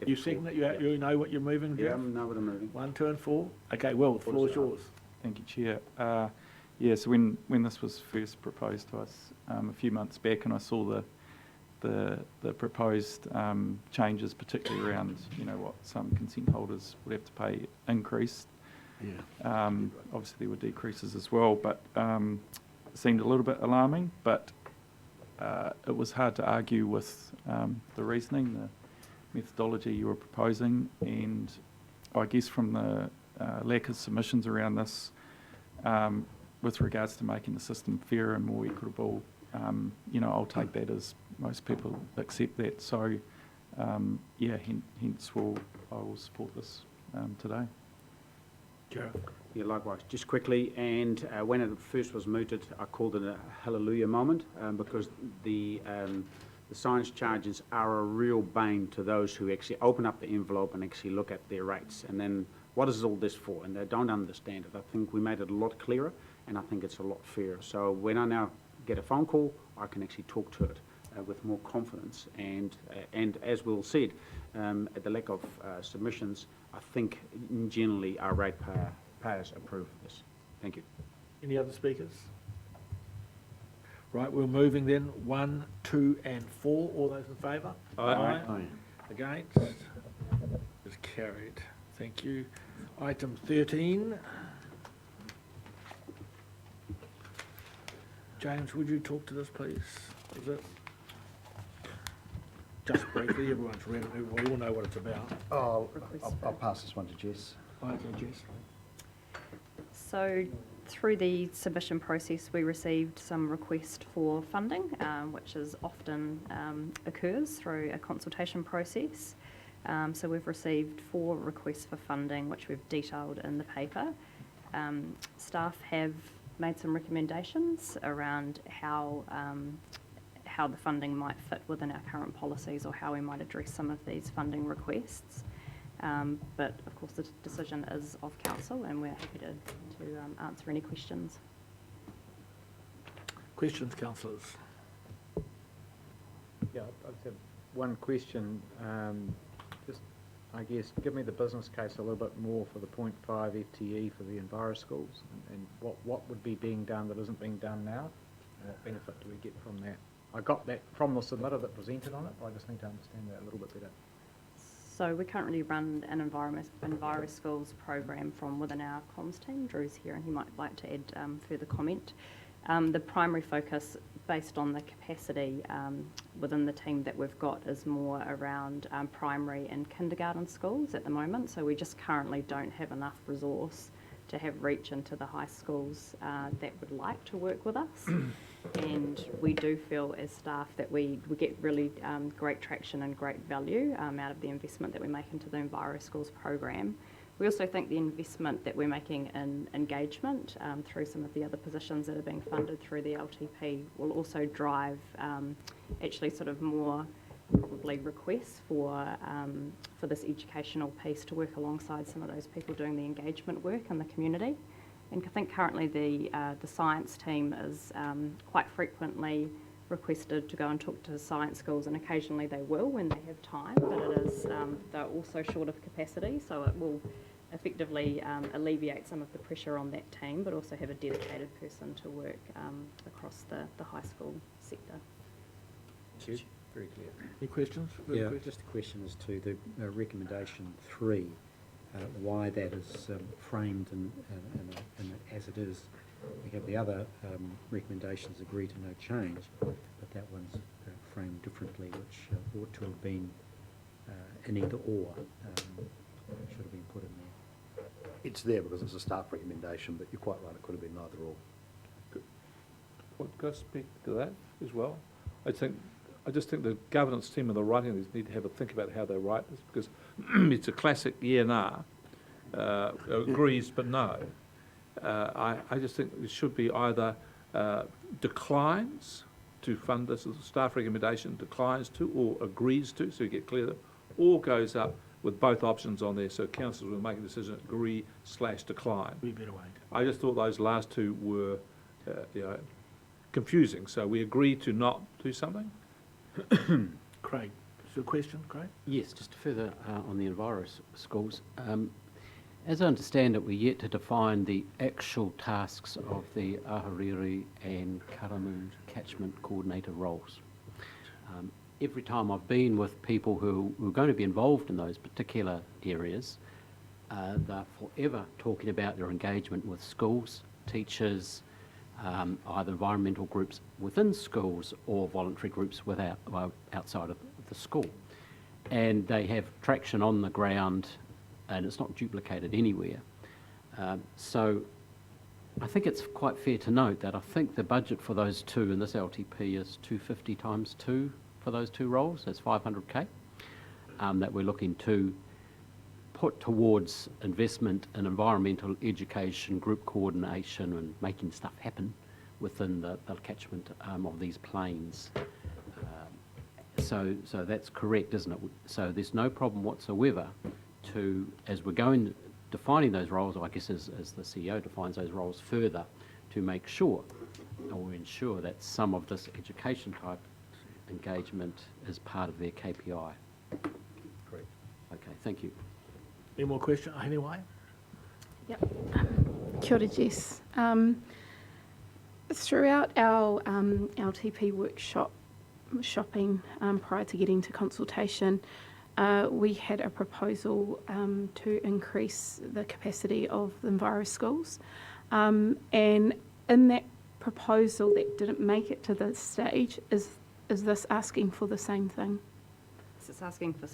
You second it? You know what you're moving, Yeah, Jeff? I know what I'm moving. 1, 2, and 4? Okay, Will, the floor is yours. Thank you, Chair. Yeah, so when this was first proposed to us a few months back, and I saw the proposed changes, particularly around, you know, what some consent holders would have to pay increased. Yeah. Obviously, there were decreases as well, but it seemed a little bit alarming. But it was hard to argue with the reasoning, the methodology you were proposing, and I guess from the lack of submissions around this, with regards to making the system fairer and more equitable, you know, I'll take that as most people accept that. So, yeah, hence I will support this today. Sheriff. Yeah, likewise. Just quickly, and when it first was mooted, I called it a hallelujah moment because the science charges are a real bane to those who actually open up the envelope and actually look at their rates. And then, what is all this for? And they don't understand it. I think we made it a lot clearer, and I think it's a lot fairer. So when I now get a phone call, I can actually talk to it with more confidence. And as Will said, at the lack of submissions, I think generally our ratepayers approve of this. Thank you. Any other speakers? Right, we're moving then 1, 2, and 4. All those in favour? Aye. Against? Is carried. Thank you. Item 13. James, would you talk to this, please? Is it? Just briefly, everyone's read it, we all know what it's about. Oh, I'll pass this one to Jess. Okay, Jess. So through the submission process, we received some request for funding, which is often occurs through a consultation process. So we've received 4 requests for funding, which we've detailed in the paper. Staff have made some recommendations around how the funding might fit within our current policies or how we might address some of these funding requests. But of course the decision is of council, and we're happy to answer any questions. Questions, councillors? Yeah, I just have one question. Just, I guess, give me the business case a little bit more for the 0.5 FTE for the Enviro schools, and what would be being done that isn't being done now, and what benefit do we get from that? I got that from the submitter that presented on it, but I just need to understand that a little bit better. So we currently run an Enviro Schools program from within our comms team. Drew's here and he might like to add further comment. The primary focus based on the capacity within the team that we've got is more around primary and kindergarten schools at the moment. So we just currently don't have enough resource to have reach into the high schools that would like to work with us. And we do feel as staff that we get really great traction and great value out of the investment that we make into the Enviro Schools program. We also think the investment that we're making in engagement through some of the other positions that are being funded through the LTP will also drive actually sort of more probably requests for this educational piece to work alongside some of those people doing the engagement work in the community. And I think currently the science team is quite frequently requested to go and talk to science schools, and occasionally they will when they have time, but it is they're also short of capacity, so it will effectively alleviate some of the pressure on that team, but also have a dedicated person to work across the high school sector. Thank you. Very clear. Any questions? Yeah, just a question as to the recommendation 3, why that is framed as it is. We have the other recommendations agree to no change, but that one's framed differently, which ought to have been an either or, should have been put in there. It's there because it's a staff recommendation, but you're quite right, it could have been neither or. Could I speak to that as well? I just think the governance team and the writing these need to have a think about how they write this, because it's a classic yeah, nah, agrees but no. I just think it should be either declines to fund this as a staff recommendation, declines to, or agrees to, so you get clear, or goes up with both options on there, so councils will make a decision, agree/decline. We better wait. I just thought those last two were confusing. So we agree to not do something. Craig, is there a question, Craig? Yes, just further on the Enviro schools. As I understand it, we're yet to define the actual tasks of the Ahuriri and Karamu catchment coordinator roles. Every time I've been with people who are going to be involved in those particular areas, they're forever talking about their engagement with schools, teachers, either environmental groups within schools or voluntary groups outside of the school. And they have traction on the ground and it's not duplicated anywhere. So I think it's quite fair to note that I think the budget for those two in this LTP is 250 times 2 for those two roles. That's 500k that we're looking to put towards investment in environmental education, group coordination and making stuff happen within the catchment of these plains. So that's correct, isn't it? So there's no problem whatsoever to, as we're going defining those roles, or I guess as the CEO defines those roles further, to make sure or ensure that some of this education type engagement is part of their KPI. Correct. Okay, thank you. Any more questions? Anyway? Yep. Kia ora, Jess. Throughout our LTP workshop shopping prior to getting to consultation, we had a proposal to increase the capacity of the Enviro schools. And in that proposal that didn't make it to this stage, is this asking for the same thing?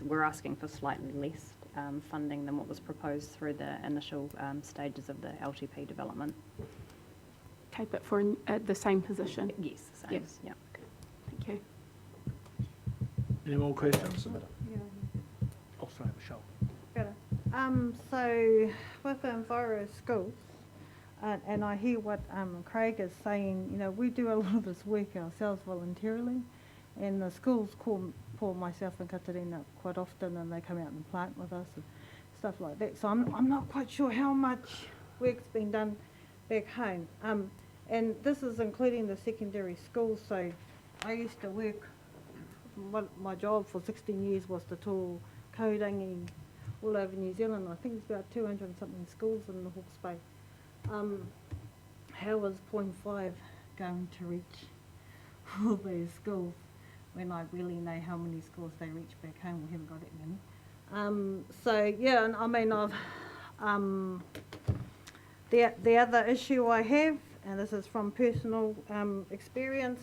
We're asking for slightly less funding than what was proposed through the initial stages of the LTP development. Okay, but for the same position? Yes, the same. Yes. Yeah. Thank you. Any more questions? Yeah. Oh, sorry, Michelle. Better. So with the Enviro schools, and I hear what Craig is saying, you know, we do a lot of this work ourselves voluntarily, and the schools call myself and Katarina quite often, and they come out and plant with us and stuff like that. So I'm not quite sure how much work's been done back home. And this is including the secondary schools. So I used to work, my job for 16 years was to tour Kaurangi all over New Zealand. I think there's about 200 and something schools in the Hawke's Bay. How was 0.5 going to reach all those schools when I really know how many schools they reach back home? We haven't got that many. So yeah, and I mean, the other issue I have, and this is from personal experience,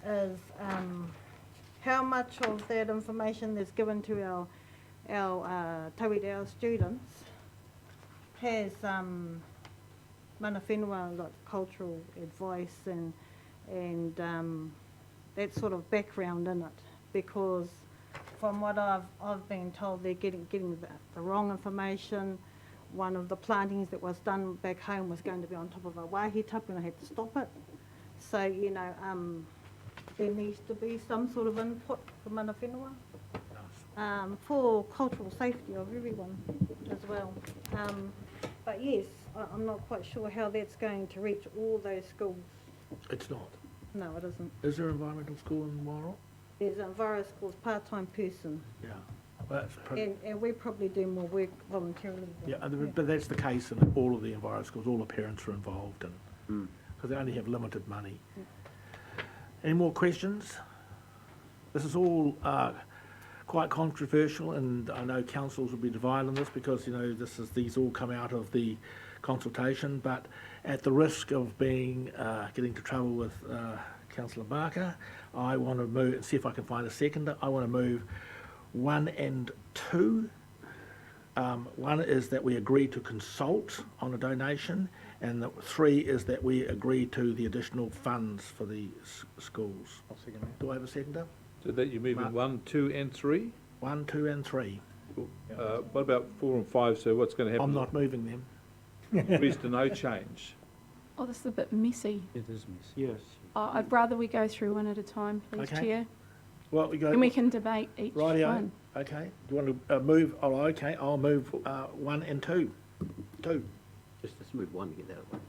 is how much of that information that's given to our tauirea students has mana whenua, like cultural advice and that sort of background in it, because from what I've been told, they're getting the wrong information. One of the plantings that was done back home was going to be on top of a wāhi tapu, and I had to stop it. So, you know, there needs to be some sort of input for mana whenua, for cultural safety of everyone as well. But yes, I'm not quite sure how that's going to reach all those schools. It's not. No, it isn't. Is there an environmental school in Wairau? There's an Enviro Schools part-time person. Yeah. Well, that's And we probably do more work voluntarily. but that's the case in all of the environmental schools. All the parents are involved in, because they only have limited money. Any more questions? This is all quite controversial, and I know councils will be divided on this because, you know, these all come out of the consultation, but at the risk of getting into trouble with Councillor Barker, I want to move, see if I can find a seconder. I want to move 1 and 2. One is that we agree to consult on a donation, and 3 is that we agree to the additional funds for the schools. I'll second that. Do I have a seconder? So that you're moving 1, 2 and 3? 1, 2 and 3. What about 4 and 5, so what's going to happen? I'm not moving them. Least to no change. Oh, this is a bit messy. It is messy. Yes. I'd rather we go through one at a time, please, Okay. Chair. Well, we go. And we can debate each Rightio. one. Okay. Do you want to move? Oh, okay. I'll move 1 and 2. 2. Just move one to get that out of the way.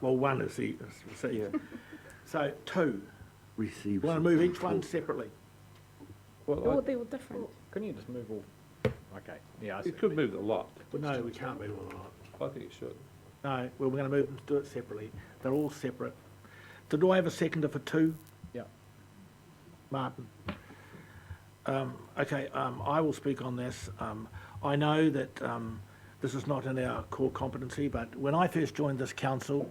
Well, 1 is the receive. So 2. Receive. You want to move each one separately? Well, They're all different. Couldn't you just move all? Okay, yeah, I see. you could move a lot. Well, no, we can't move all of it. I think you should. No, well, we're going to move them to do it separately. They're all separate. So do I have a seconder for 2? Yeah. Martin. Okay, I will speak on this. I know that this is not in our core competency, but when I first joined this council,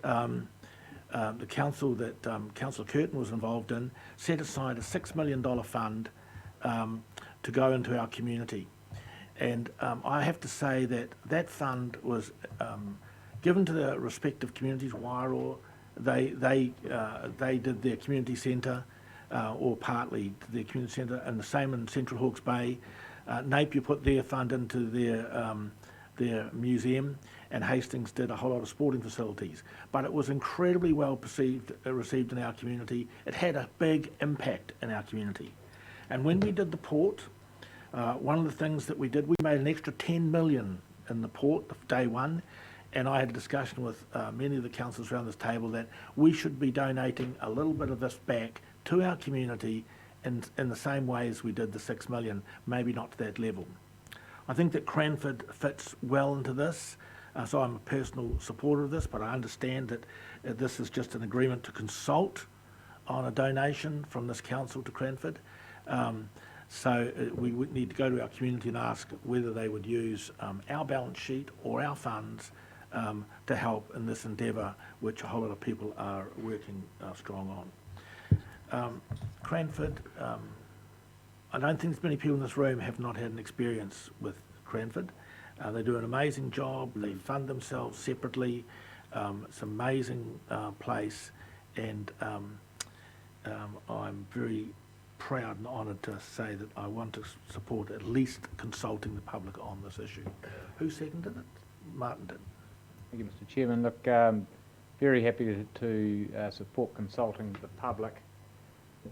the council that Councillor Curtin was involved in set aside a $6 million fund to go into our community. And I have to say that that fund was given to the respective communities. Wairau, they did their community centre, or partly their community centre, and the same in Central Hawke's Bay. Napier put their fund into their museum, and Hastings did a whole lot of sporting facilities. But it was incredibly well received in our community. It had a big impact in our community. And when we did the port, one of the things that we did, we made an extra 10 million in the port day one, and I had a discussion with many of the councillors around this table that we should be donating a little bit of this back to our community in the same way as we did the 6 million, maybe not to that level. I think that Cranford fits well into this, so I'm a personal supporter of this, but I understand that this is just an agreement to consult on a donation from this council to Cranford. So we would need to go to our community and ask whether they would use our balance sheet or our funds to help in this endeavour, which a whole lot of people are working strong on. Cranford, I don't think as many people in this room have not had an experience with Cranford. They do an amazing job. They fund themselves separately. It's an amazing place, and I'm very proud and honoured to say that I want to support at least consulting the public on this issue. Who seconded it? Martin did. Thank you, Mr. Chairman. Look, very happy to support consulting the public.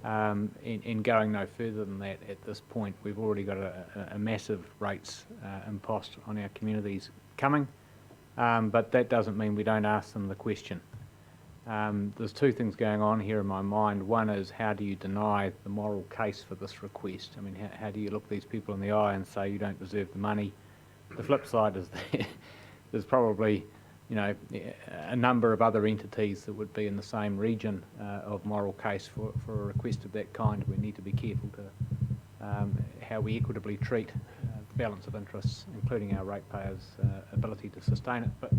In going no further than that at this point, we've already got a massive rates imposed on our communities coming, but that doesn't mean we don't ask them the question. There's two things going on here in my mind. One is, how do you deny the moral case for this request? I mean, how do you look these people in the eye and say you don't deserve the money? The flip side is there's probably, you know, a number of other entities that would be in the same region of moral case for a request of that kind. We need to be careful to how we equitably treat the balance of interests, including our ratepayers' ability to sustain it, but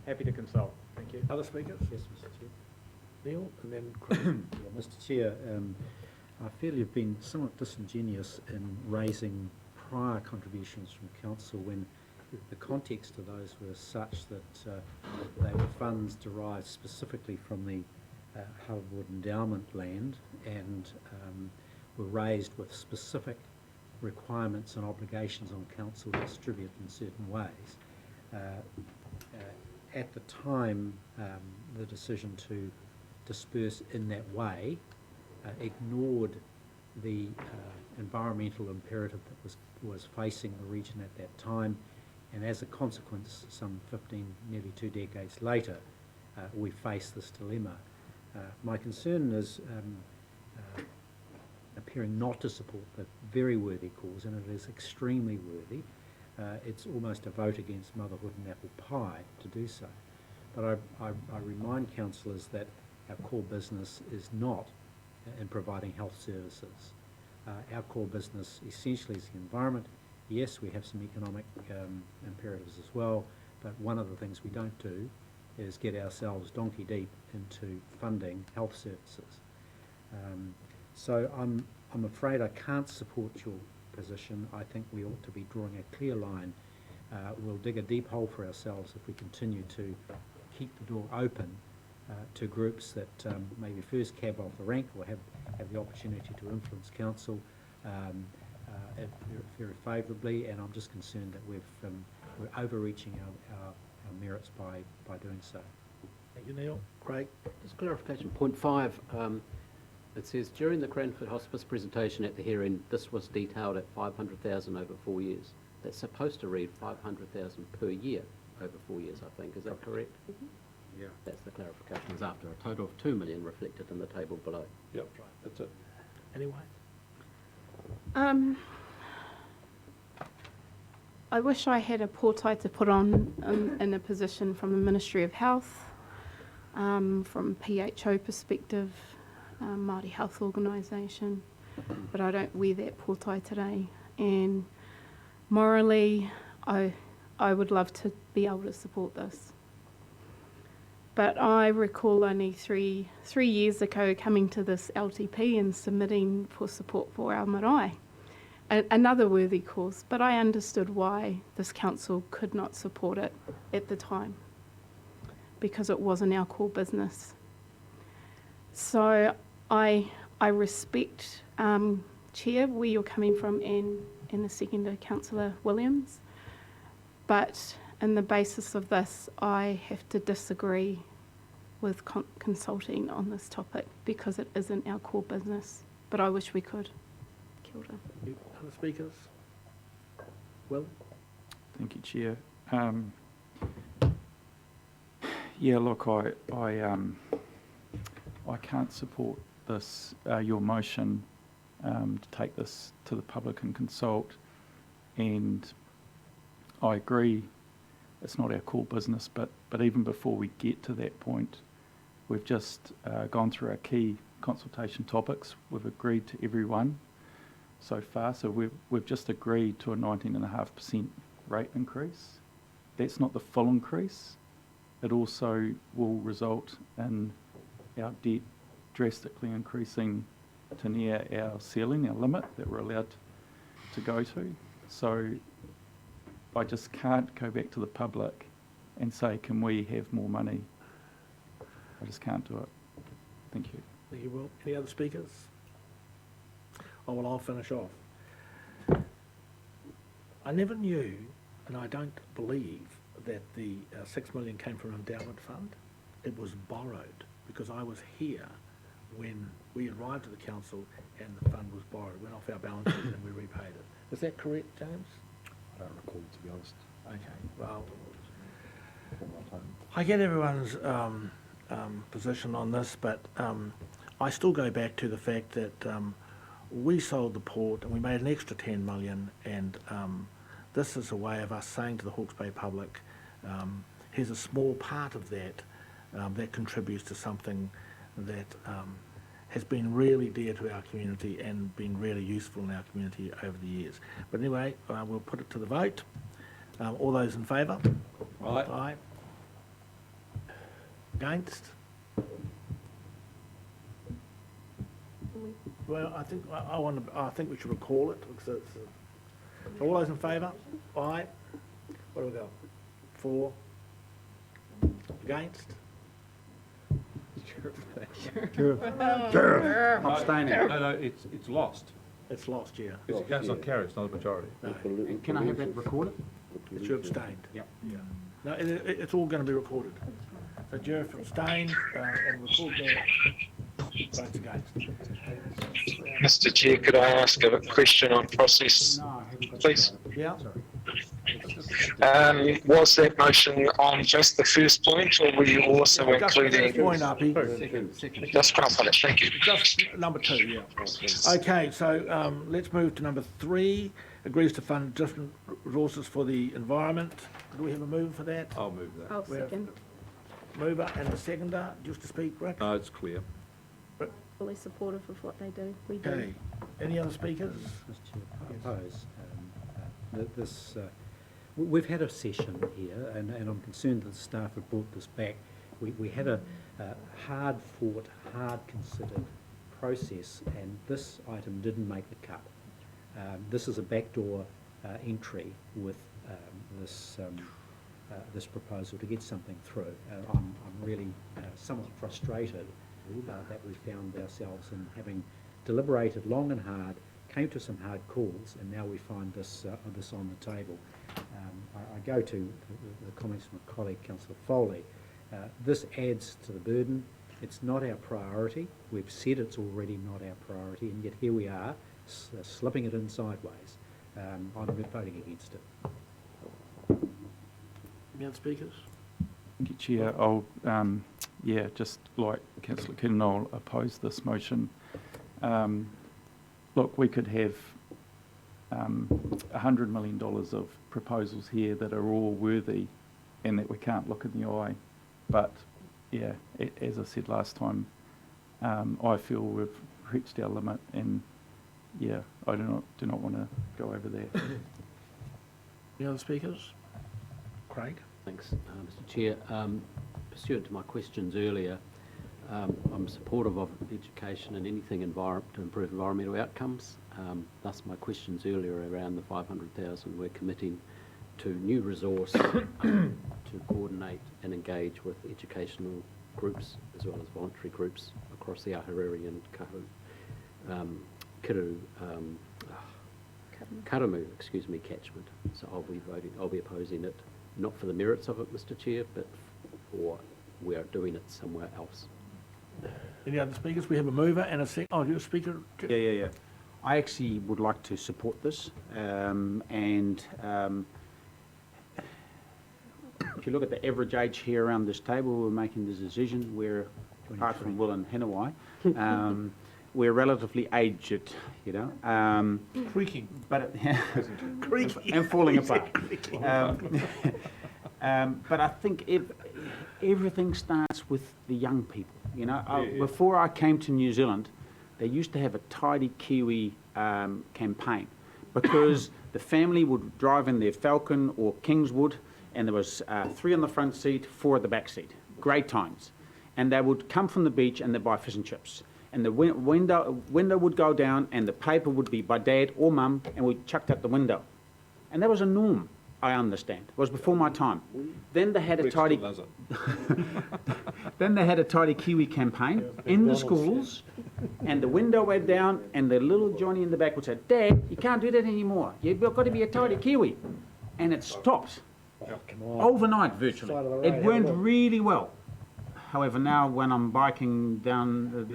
happy to consult. Thank you. Other speakers? Yes, Mr. Chair. Neil, and then Chris. Yeah, Mr. Chair, I feel you've been somewhat disingenuous in raising prior contributions from council when the context of those were such that they were funds derived specifically from the Harbourwood Endowment land and were raised with specific requirements and obligations on council to distribute in certain ways. At the time, the decision to disperse in that way ignored the environmental imperative that was facing the region at that time, and as a consequence, some 15, nearly 2 decades later, we face this dilemma. My concern is appearing not to support the very worthy cause, and it is extremely worthy. It's almost a vote against motherhood and apple pie to do so. But I remind councillors that our core business is not in providing health services. Our core business essentially is the environment. Yes, we have some economic imperatives as well, but one of the things we don't do is get ourselves donkey deep into funding health services. So I'm afraid I can't support your position. I think we ought to be drawing a clear line. We'll dig a deep hole for ourselves if we continue to keep the door open to groups that maybe first cab off the rank or have the opportunity to influence council very favourably, and I'm just concerned that we're overreaching our merits by doing so. Thank you, Neil. Craig? Just clarification, point 5, it says, during the Cranford Hospice presentation at the hearing, this was detailed at 500,000 over 4 years. That's supposed to read 500,000 per year over 4 years, I think. Is that correct? Mm-hmm. Yeah. That's the clarification, is after a total of 2 million reflected in the table below. Yep, that's it. Anyway. I wish I had a portai to put on in a position from the Ministry of Health, from PHO perspective, Māori Health Organisation, but I don't wear that portai today. And morally, I would love to be able to support this. But I recall only three years ago coming to this LTP and submitting for support for our marae, another worthy cause, but I understood why this council could not support it at the time, because it wasn't our core business. So I respect, Chair, where you're coming from and the seconder, Councillor Williams, but on the basis of this, I have to disagree with consulting on this topic because it isn't our core business, but I wish we could. Kia ora. Other speakers? Will? Thank you, Chair. Yeah, look, I can't support this, your motion to take this to the public and consult, and I agree it's not our core business, but even before we get to that point, we've just gone through our key consultation topics. We've agreed to every one. so far. So we've just agreed to a 19.5% rate increase. That's not the full increase. It also will result in our debt drastically increasing to near our ceiling, our limit that we're allowed to go to. So I just can't go back to the public and say, can we have more money? I just can't do it. Thank you. Thank you, Will. Any other speakers? Oh, well, I'll finish off. I never knew, and I don't believe, that the 6 million came from an endowment fund. It was borrowed, because I was here when we arrived at the council and the fund was borrowed. It went off our balance sheet and we repaid it. Is that correct, James? I don't recall, to be honest. Okay, well, I get everyone's position on this, but I still go back to the fact that we sold the port and we made an extra 10 million, and this is a way of us saying to the Hawke's Bay public, here's a small part of that that contributes to something that has been really dear to our community and been really useful in our community over the years. But anyway, we'll put it to the vote. All those in favour? Aye. Aye. Against? Well, I think I think we should recall it, because it's, so all those in favour? Aye. What do we go? 4. Against? Abstaining. No, it's lost. It's lost, yeah. It's a council carry, it's not a majority. No, And can I have that recorded? it's you abstained. Yep. Yeah. No, it's all going to be recorded. So Jeff abstained and record that. Votes against. Mr. Chair, could I ask a question on process, please? Yeah. Was that motion on just the first point, or were you also Just the including? first point, Uppy. Just one minute, thank you. Just number 2, yeah. Okay, so let's move to number 3. Agrees to fund different resources for the environment. Do we have a mover for that? I'll move that. I'll We have second. Mover and the seconder, just to speak, Rick? No, it's clear. Fully supportive of what they do. We do. Okay. Any other speakers? Mr. Chair, I propose that this, we've had a session here, and I'm concerned that the staff have brought this back. We had a hard-fought, hard-considered process, and this item didn't make the cut. This is a backdoor entry with this proposal to get something through. I'm really somewhat frustrated that we found ourselves in having deliberated long and hard, came to some hard calls, and now we find this on the table. I go to the comments from my colleague, Councillor Foley. This adds to the burden. It's not our priority. We've said it's already not our priority, and yet here we are, slipping it in sideways. I'm voting against it. Any other speakers? Thank you, Chair. I'll, just like Councillor Keenan, I'll oppose this motion. Look, we could have $100 million of proposals here that are all worthy and that we can't look in the eye. But, yeah, as I said last time, I feel we've reached our limit, and, yeah, I do not want to go over that. Any other speakers? Craig? Thanks, Mr. Chair. Pursuant to my questions earlier, I'm supportive of education and anything to improve environmental outcomes. Thus, my questions earlier around the 500,000 we're committing to new resource to coordinate and engage with educational groups as well as voluntary groups across the Ahuriri and Karamu, catchment. So I'll be opposing it, not for the merits of it, Mr. Chair, but for we are doing it somewhere else. Any other speakers? We have a mover and a second. Oh, you're a speaker? Yeah. I actually would like to support this, if you look at the average age here around this table, we're making this decision, we're, apart from Will and Henawai, we're relatively aged, you know. Creaking. But Creaking. and falling apart. But I think everything starts with the young people. You know, before I came to New Zealand, they used to have a Tidy Kiwi campaign, because the family would drive in their Falcon or Kingswood, and there was 3 on the front seat, 4 at the back seat. Great times. And they would come from the beach and they'd buy fish and chips. And the window would go down and the paper would be by dad or mum, and we chucked out the window. And that was a norm, I understand. It was before my time. Then they had a tidy Then they had a Tidy Kiwi campaign in the schools, and the window went down, and the little Johnny in the back would say, Dad, you can't do that anymore. You've got to be a Tidy Kiwi. And it stopped. Overnight, virtually. It went really well. However, now when I'm biking down,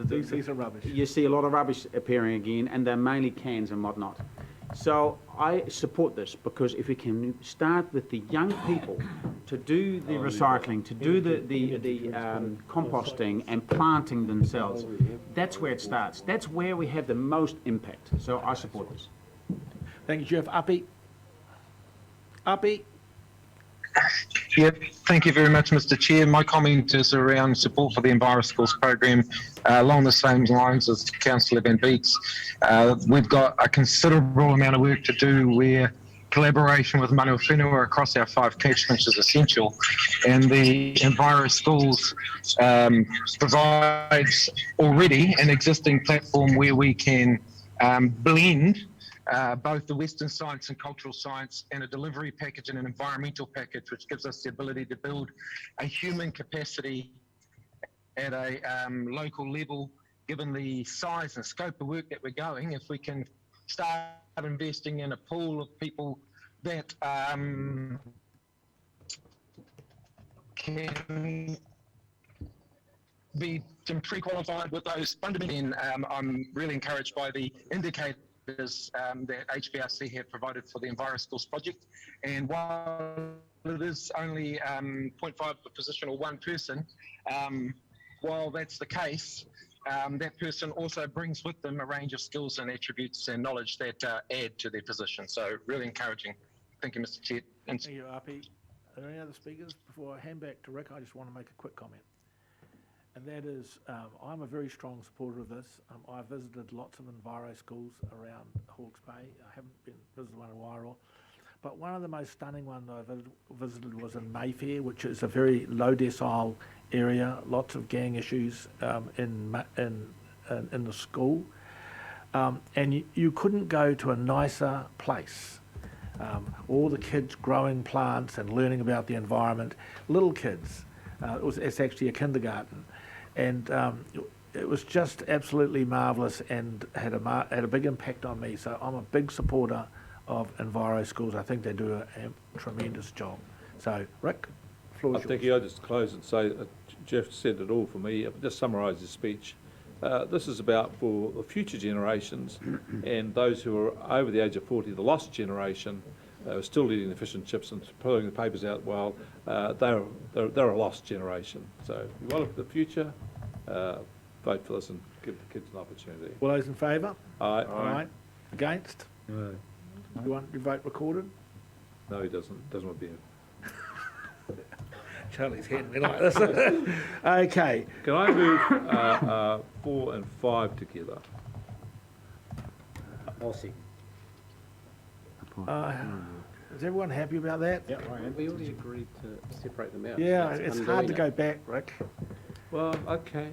you see a lot of rubbish appearing again, and they're mainly cans and whatnot. So I support this, because if we can start with the young people to do the recycling, to do the composting and planting themselves, that's where it starts. That's where we have the most impact. So I support this. Thank you, Jeff. Uppy? Uppy? Yep, thank you very much, Mr. Chair. My comment is around support for the EnviroSchools program along the same lines as Councillor Van Beeks. We've got a considerable amount of work to do where collaboration with mana whenua across our 5 catchments is essential, and the EnviroSchools provides already an existing platform where we can blend both the Western science and cultural science, and a delivery package and an environmental package, which gives us the ability to build a human capacity at a local level, given the size and scope of work that we're going. If we can start investing in a pool of people that can be pre-qualified with those fundamentals, I'm really encouraged by the indicators that HBRC have provided for the EnviroSchools project. And while it is only 0.5 position or 1 person, while that's the case, that person also brings with them a range of skills and attributes and knowledge that add to their position. So really encouraging. Thank you, Mr. Chair. Thank you, Api. Are there any other speakers? Before I hand back to Rick, I just want to make a quick comment. And that is, I'm a very strong supporter of this. I've visited lots of EnviroSchools around Hawke's Bay. I haven't visited one in Wairoa. But one of the most stunning ones I visited was in Mayfair, which is a very low decile area, lots of gang issues in the school. And you couldn't go to a nicer place. All the kids growing plants and learning about the environment, little kids. It's actually a kindergarten. And it was just absolutely marvellous, and had a big impact on me. So I'm a big supporter of EnviroSchools. I think they do a tremendous job. So, Rick, floor is yours. Thank you. I'll just close and say, Jeff said it all for me. I'll just summarise his speech. This is about for the future generations and those who are over the age of 40, the lost generation, still eating the fish and chips and pulling the papers out while they're a lost generation. So if you want to look at the future, vote for this and give the kids an opportunity. All those in favour? Aye. Aye. Against? No. You want your vote recorded? No, he doesn't. Doesn't want to be in. Charlie's handing me like this. Okay. Can I move 4 and 5 together? I'll see. Is everyone happy about that? Yeah, we already agreed to separate them out. Yeah, it's hard to go back, Rick. Well, okay.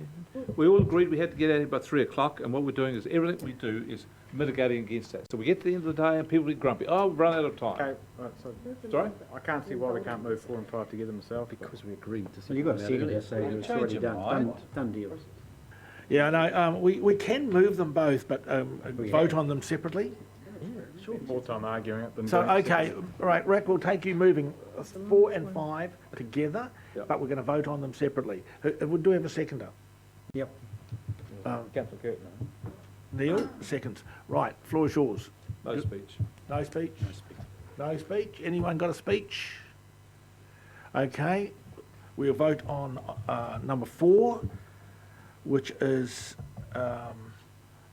We all agreed we had to get out here by 3 o'clock, and what we're doing is everything we do is mitigating against that. So we get to the end of the day and people get grumpy. Oh, we've run out of time. Okay, right, so Sorry? I can't see why we can't move 4 and 5 together myself. Because we agreed to You've got a separate them out second earlier. to say it's already done deal. Yeah, no, we can move them both, but vote on them separately. Sure. More time arguing it than So, doing okay, right, Rick, we'll take you moving 4 and 5 together, but we're going to vote on them separately. Do we have a seconder? Yep. Councillor Curtin. Neil, seconds. Right, floor is yours. No speech. No speech? No speech. Anyone got a speech? Okay, we'll vote on number 4, which is...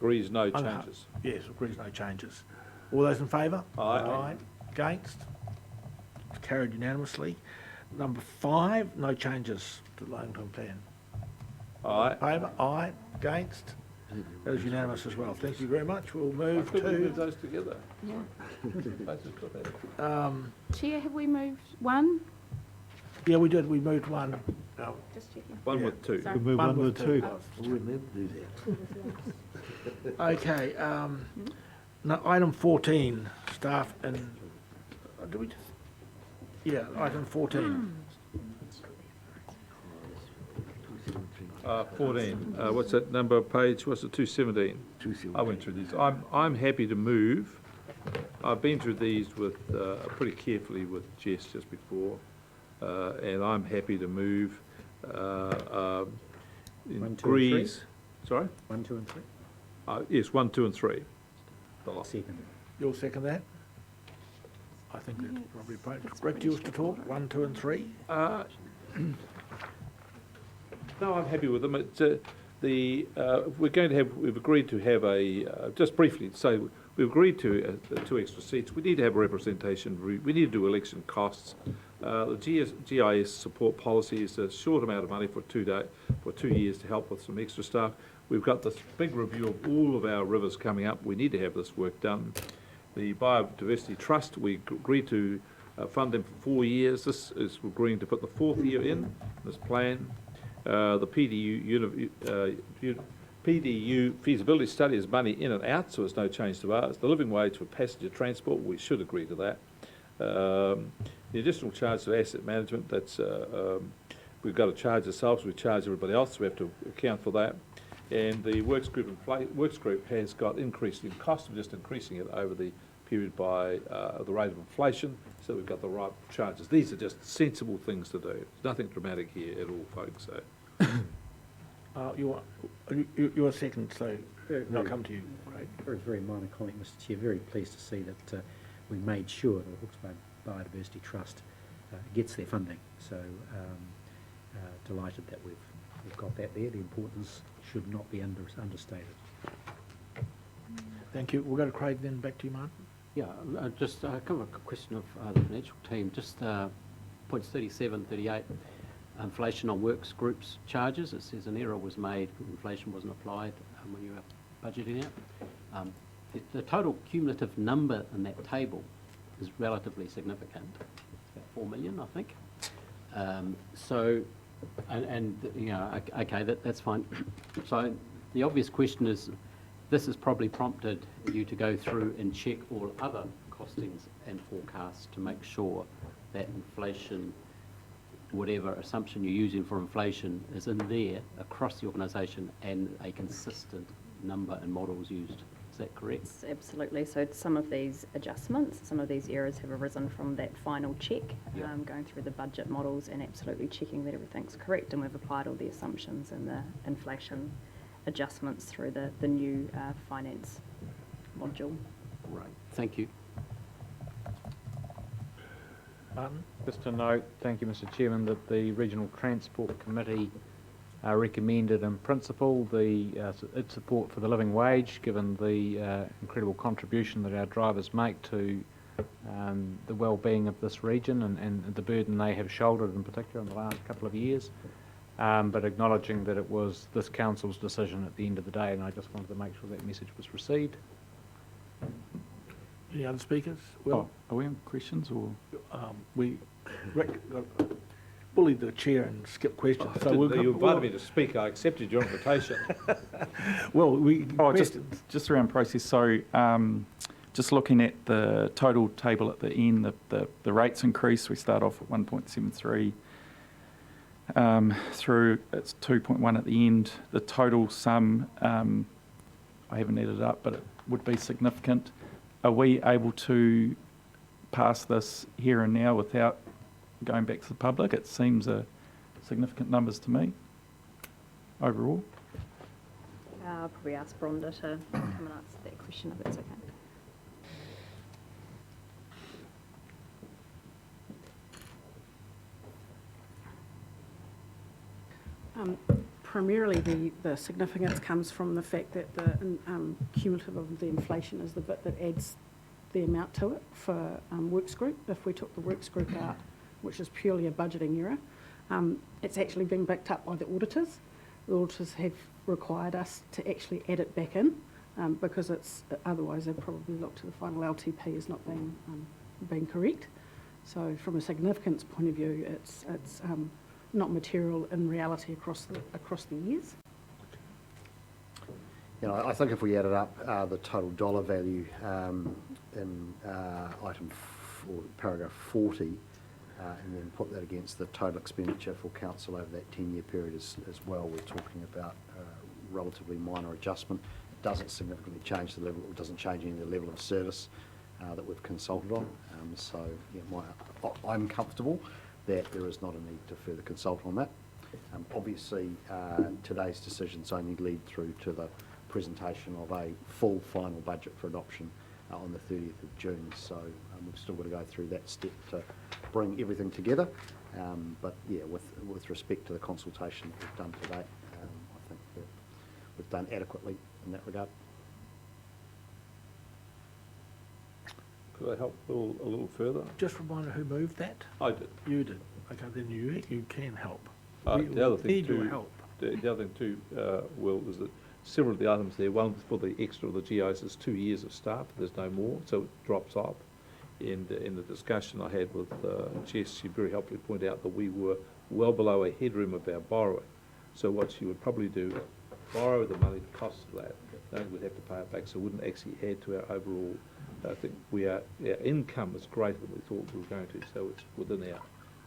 Agrees no changes. Yes, agrees no changes. All those in favour? Aye. Against? It's carried unanimously. Number 5, no changes to the long-term plan. Aye. Favour? Aye. Against? That is unanimous as well. Thank you very much. We'll I move thought we moved to, those together. Yeah. I just got that. Chair, have we moved one? yeah, we did. We moved one. Just checking. One with two. Sorry. We move one with two. We'll never do that. Okay, now, item 14, staff and, do we just, yeah, item 14. 14, what's that number page, what's it, 217? I went through these. I'm happy to move. I've been through these with, pretty carefully with Jess just before, and I'm happy to move. In 1, 2 and 3? Greece. Sorry? 1, 2 and 3? Yes, 1, 2 and 3. Second. You'll second that? I think that's probably correct. You to talk, 1, 2 and 3? No, I'm happy with them. It's, we're going to have, we've agreed to have a, just briefly to say, we've agreed to 2 extra seats. We need to have representation. We need to do election costs. The GIS support policy is a short amount of money for 2 years to help with some extra stuff. We've got this big review of all of our rivers coming up. We need to have this work done. The Biodiversity Trust, we agreed to fund them for 4 years. This is, we're agreeing to put the 4th year in this plan. The PDU feasibility study is money in and out, so there's no change to ours. The living wage for passenger transport, we should agree to that. The additional charge of asset management, that's we've got to charge ourselves, we charge everybody else, so we have to account for that. And the works group has got increased in cost, we're just increasing it over the period by the rate of inflation, so we've got the right charges. These are just sensible things to do. There's nothing dramatic here at all, folks. So. You're second, so I'll come to you. Great. Very minor comment, Mr Chair. Very pleased to see that we made sure that the Hawke's Bay Biodiversity Trust gets their funding. So delighted that we've got that there. The importance should not be understated. Thank you. We'll go to Craig, then back to you, Martin. Yeah, just kind of a question of the financial team. Just points 37, 38, inflation on works groups charges. It says an error was made, inflation wasn't applied when you were budgeting it. The total cumulative number in that table is relatively significant, about 4 million, I think. So, and you know, okay, that's fine. So the obvious question is, this has probably prompted you to go through and check all other costings and forecasts to make sure that inflation, whatever assumption you're using for inflation, is in there across the organisation and a consistent number and models used. Is that correct? Yes, absolutely. So some of these adjustments, some of these errors have arisen from that final check, going through the budget models and absolutely checking that everything's correct, and we've applied all the assumptions and the inflation adjustments through the new finance module. Right. Thank you. Martin? Just to note, thank you, Mr Chairman, that the Regional Transport Committee recommended in principle its support for the living wage, given the incredible contribution that our drivers make to the well-being of this region and the burden they have shouldered in particular in the last couple of years. But acknowledging that it was this council's decision at the end of the day, and I just wanted to make sure that message was received. Any other speakers? Well, are we on questions or? We bullied the chair and skipped questions. So you invited me to speak. I accepted your invitation. Well, just around process. So, just looking at the total table at the end, the rates increase. We start off at 1.73. Through it's 2.1 at the end. The total sum, I haven't added up, but it would be significant. Are we able to pass this here and now without going back to the public? It seems significant numbers to me overall. I'll probably ask Bronda to come and answer that question if it's okay. Primarily the significance comes from the fact that the cumulative of the inflation is the bit that adds the amount to it for works group. If we took the works group out, which is purely a budgeting error, it's actually being backed up by the auditors. the auditors have required us to actually add it back in, because it's, otherwise they'd probably look to the final LTP as not being correct. So from a significance point of view, it's not material in reality across the years. You know, I think if we added up the total dollar value in paragraph 40, and then put that against the total expenditure for council over that 10-year period as well, we're talking about a relatively minor adjustment. It doesn't significantly change the level, it doesn't change any of the level of service that we've consulted on. So yeah, I'm comfortable that there is not a need to further consult on that. Obviously, today's decisions only lead through to the presentation of a full final budget for adoption on the 30th of June. So we've still got to go through that step to bring everything together. But yeah, with respect to the consultation that we've done today, I think that we've done adequately in that regard. Could I help a little further? Just remind me who moved that? I did. You did. Okay, then you can help. The other thing need too, your help. The other thing too, Will, is that several of the items there, one for the extra of the GIs is 2 years of staff, there's no more, so it drops off. And in the discussion I had with Jess, she very helpfully pointed out that we were well below a headroom of our borrowing. So what she would probably do, borrow the money, the cost of that, then we'd have to pay it back, so it wouldn't actually add to our overall. I think our income is greater than we thought we were going to, so it's within our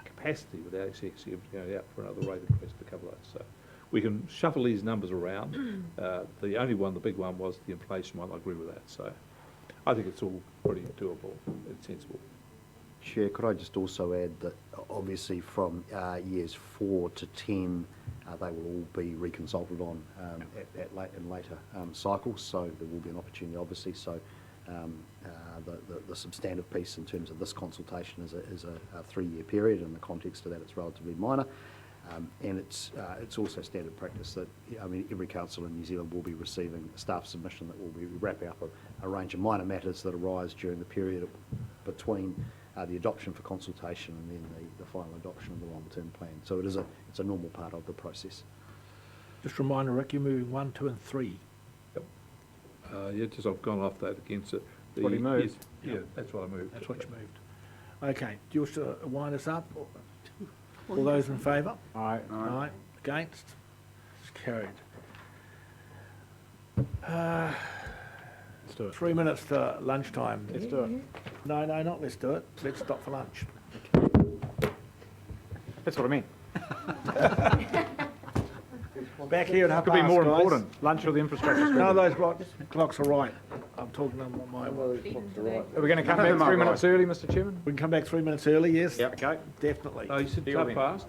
capacity without actually going out for another rate increase to cover that. So we can shuffle these numbers around. The only one, the big one, was the inflation one. I agree with that. So I think it's all pretty doable and sensible. Chair, could I just also add that obviously from years 4 to 10, they will all be reconsulted on in later cycles. So there will be an opportunity, obviously. So the substantive piece in terms of this consultation is a 3-year period. In the context of that, it's relatively minor. And it's also standard practice that, I mean, every council in New Zealand will be receiving a staff submission that will be wrapping up a range of minor matters that arise during the period between the adoption for consultation and then the final adoption of the long-term plan. So it's a normal part of the process. Just a reminder, Rick, you're moving 1, 2 and 3. Yep. Yeah, just I've gone off that against it. What he moved. Yeah, that's what I moved. That's what you moved. Okay, do you wish to wind us up? All those in favour? Aye. Aye. Against? It's carried. Let's do it. 3 minutes to lunchtime. Let's do it. No, not let's do it. Let's stop for lunch. That's what I mean. Back here at 1:30, Could be more guys. important. Lunch or the infrastructure. No, those clocks are right. I'm talking on my way. Are we going to come back 3 minutes early, Mr. Chairman? We can come back 3 minutes early, yes. Yep. Okay. Definitely. Oh, you said Deal so then. fast?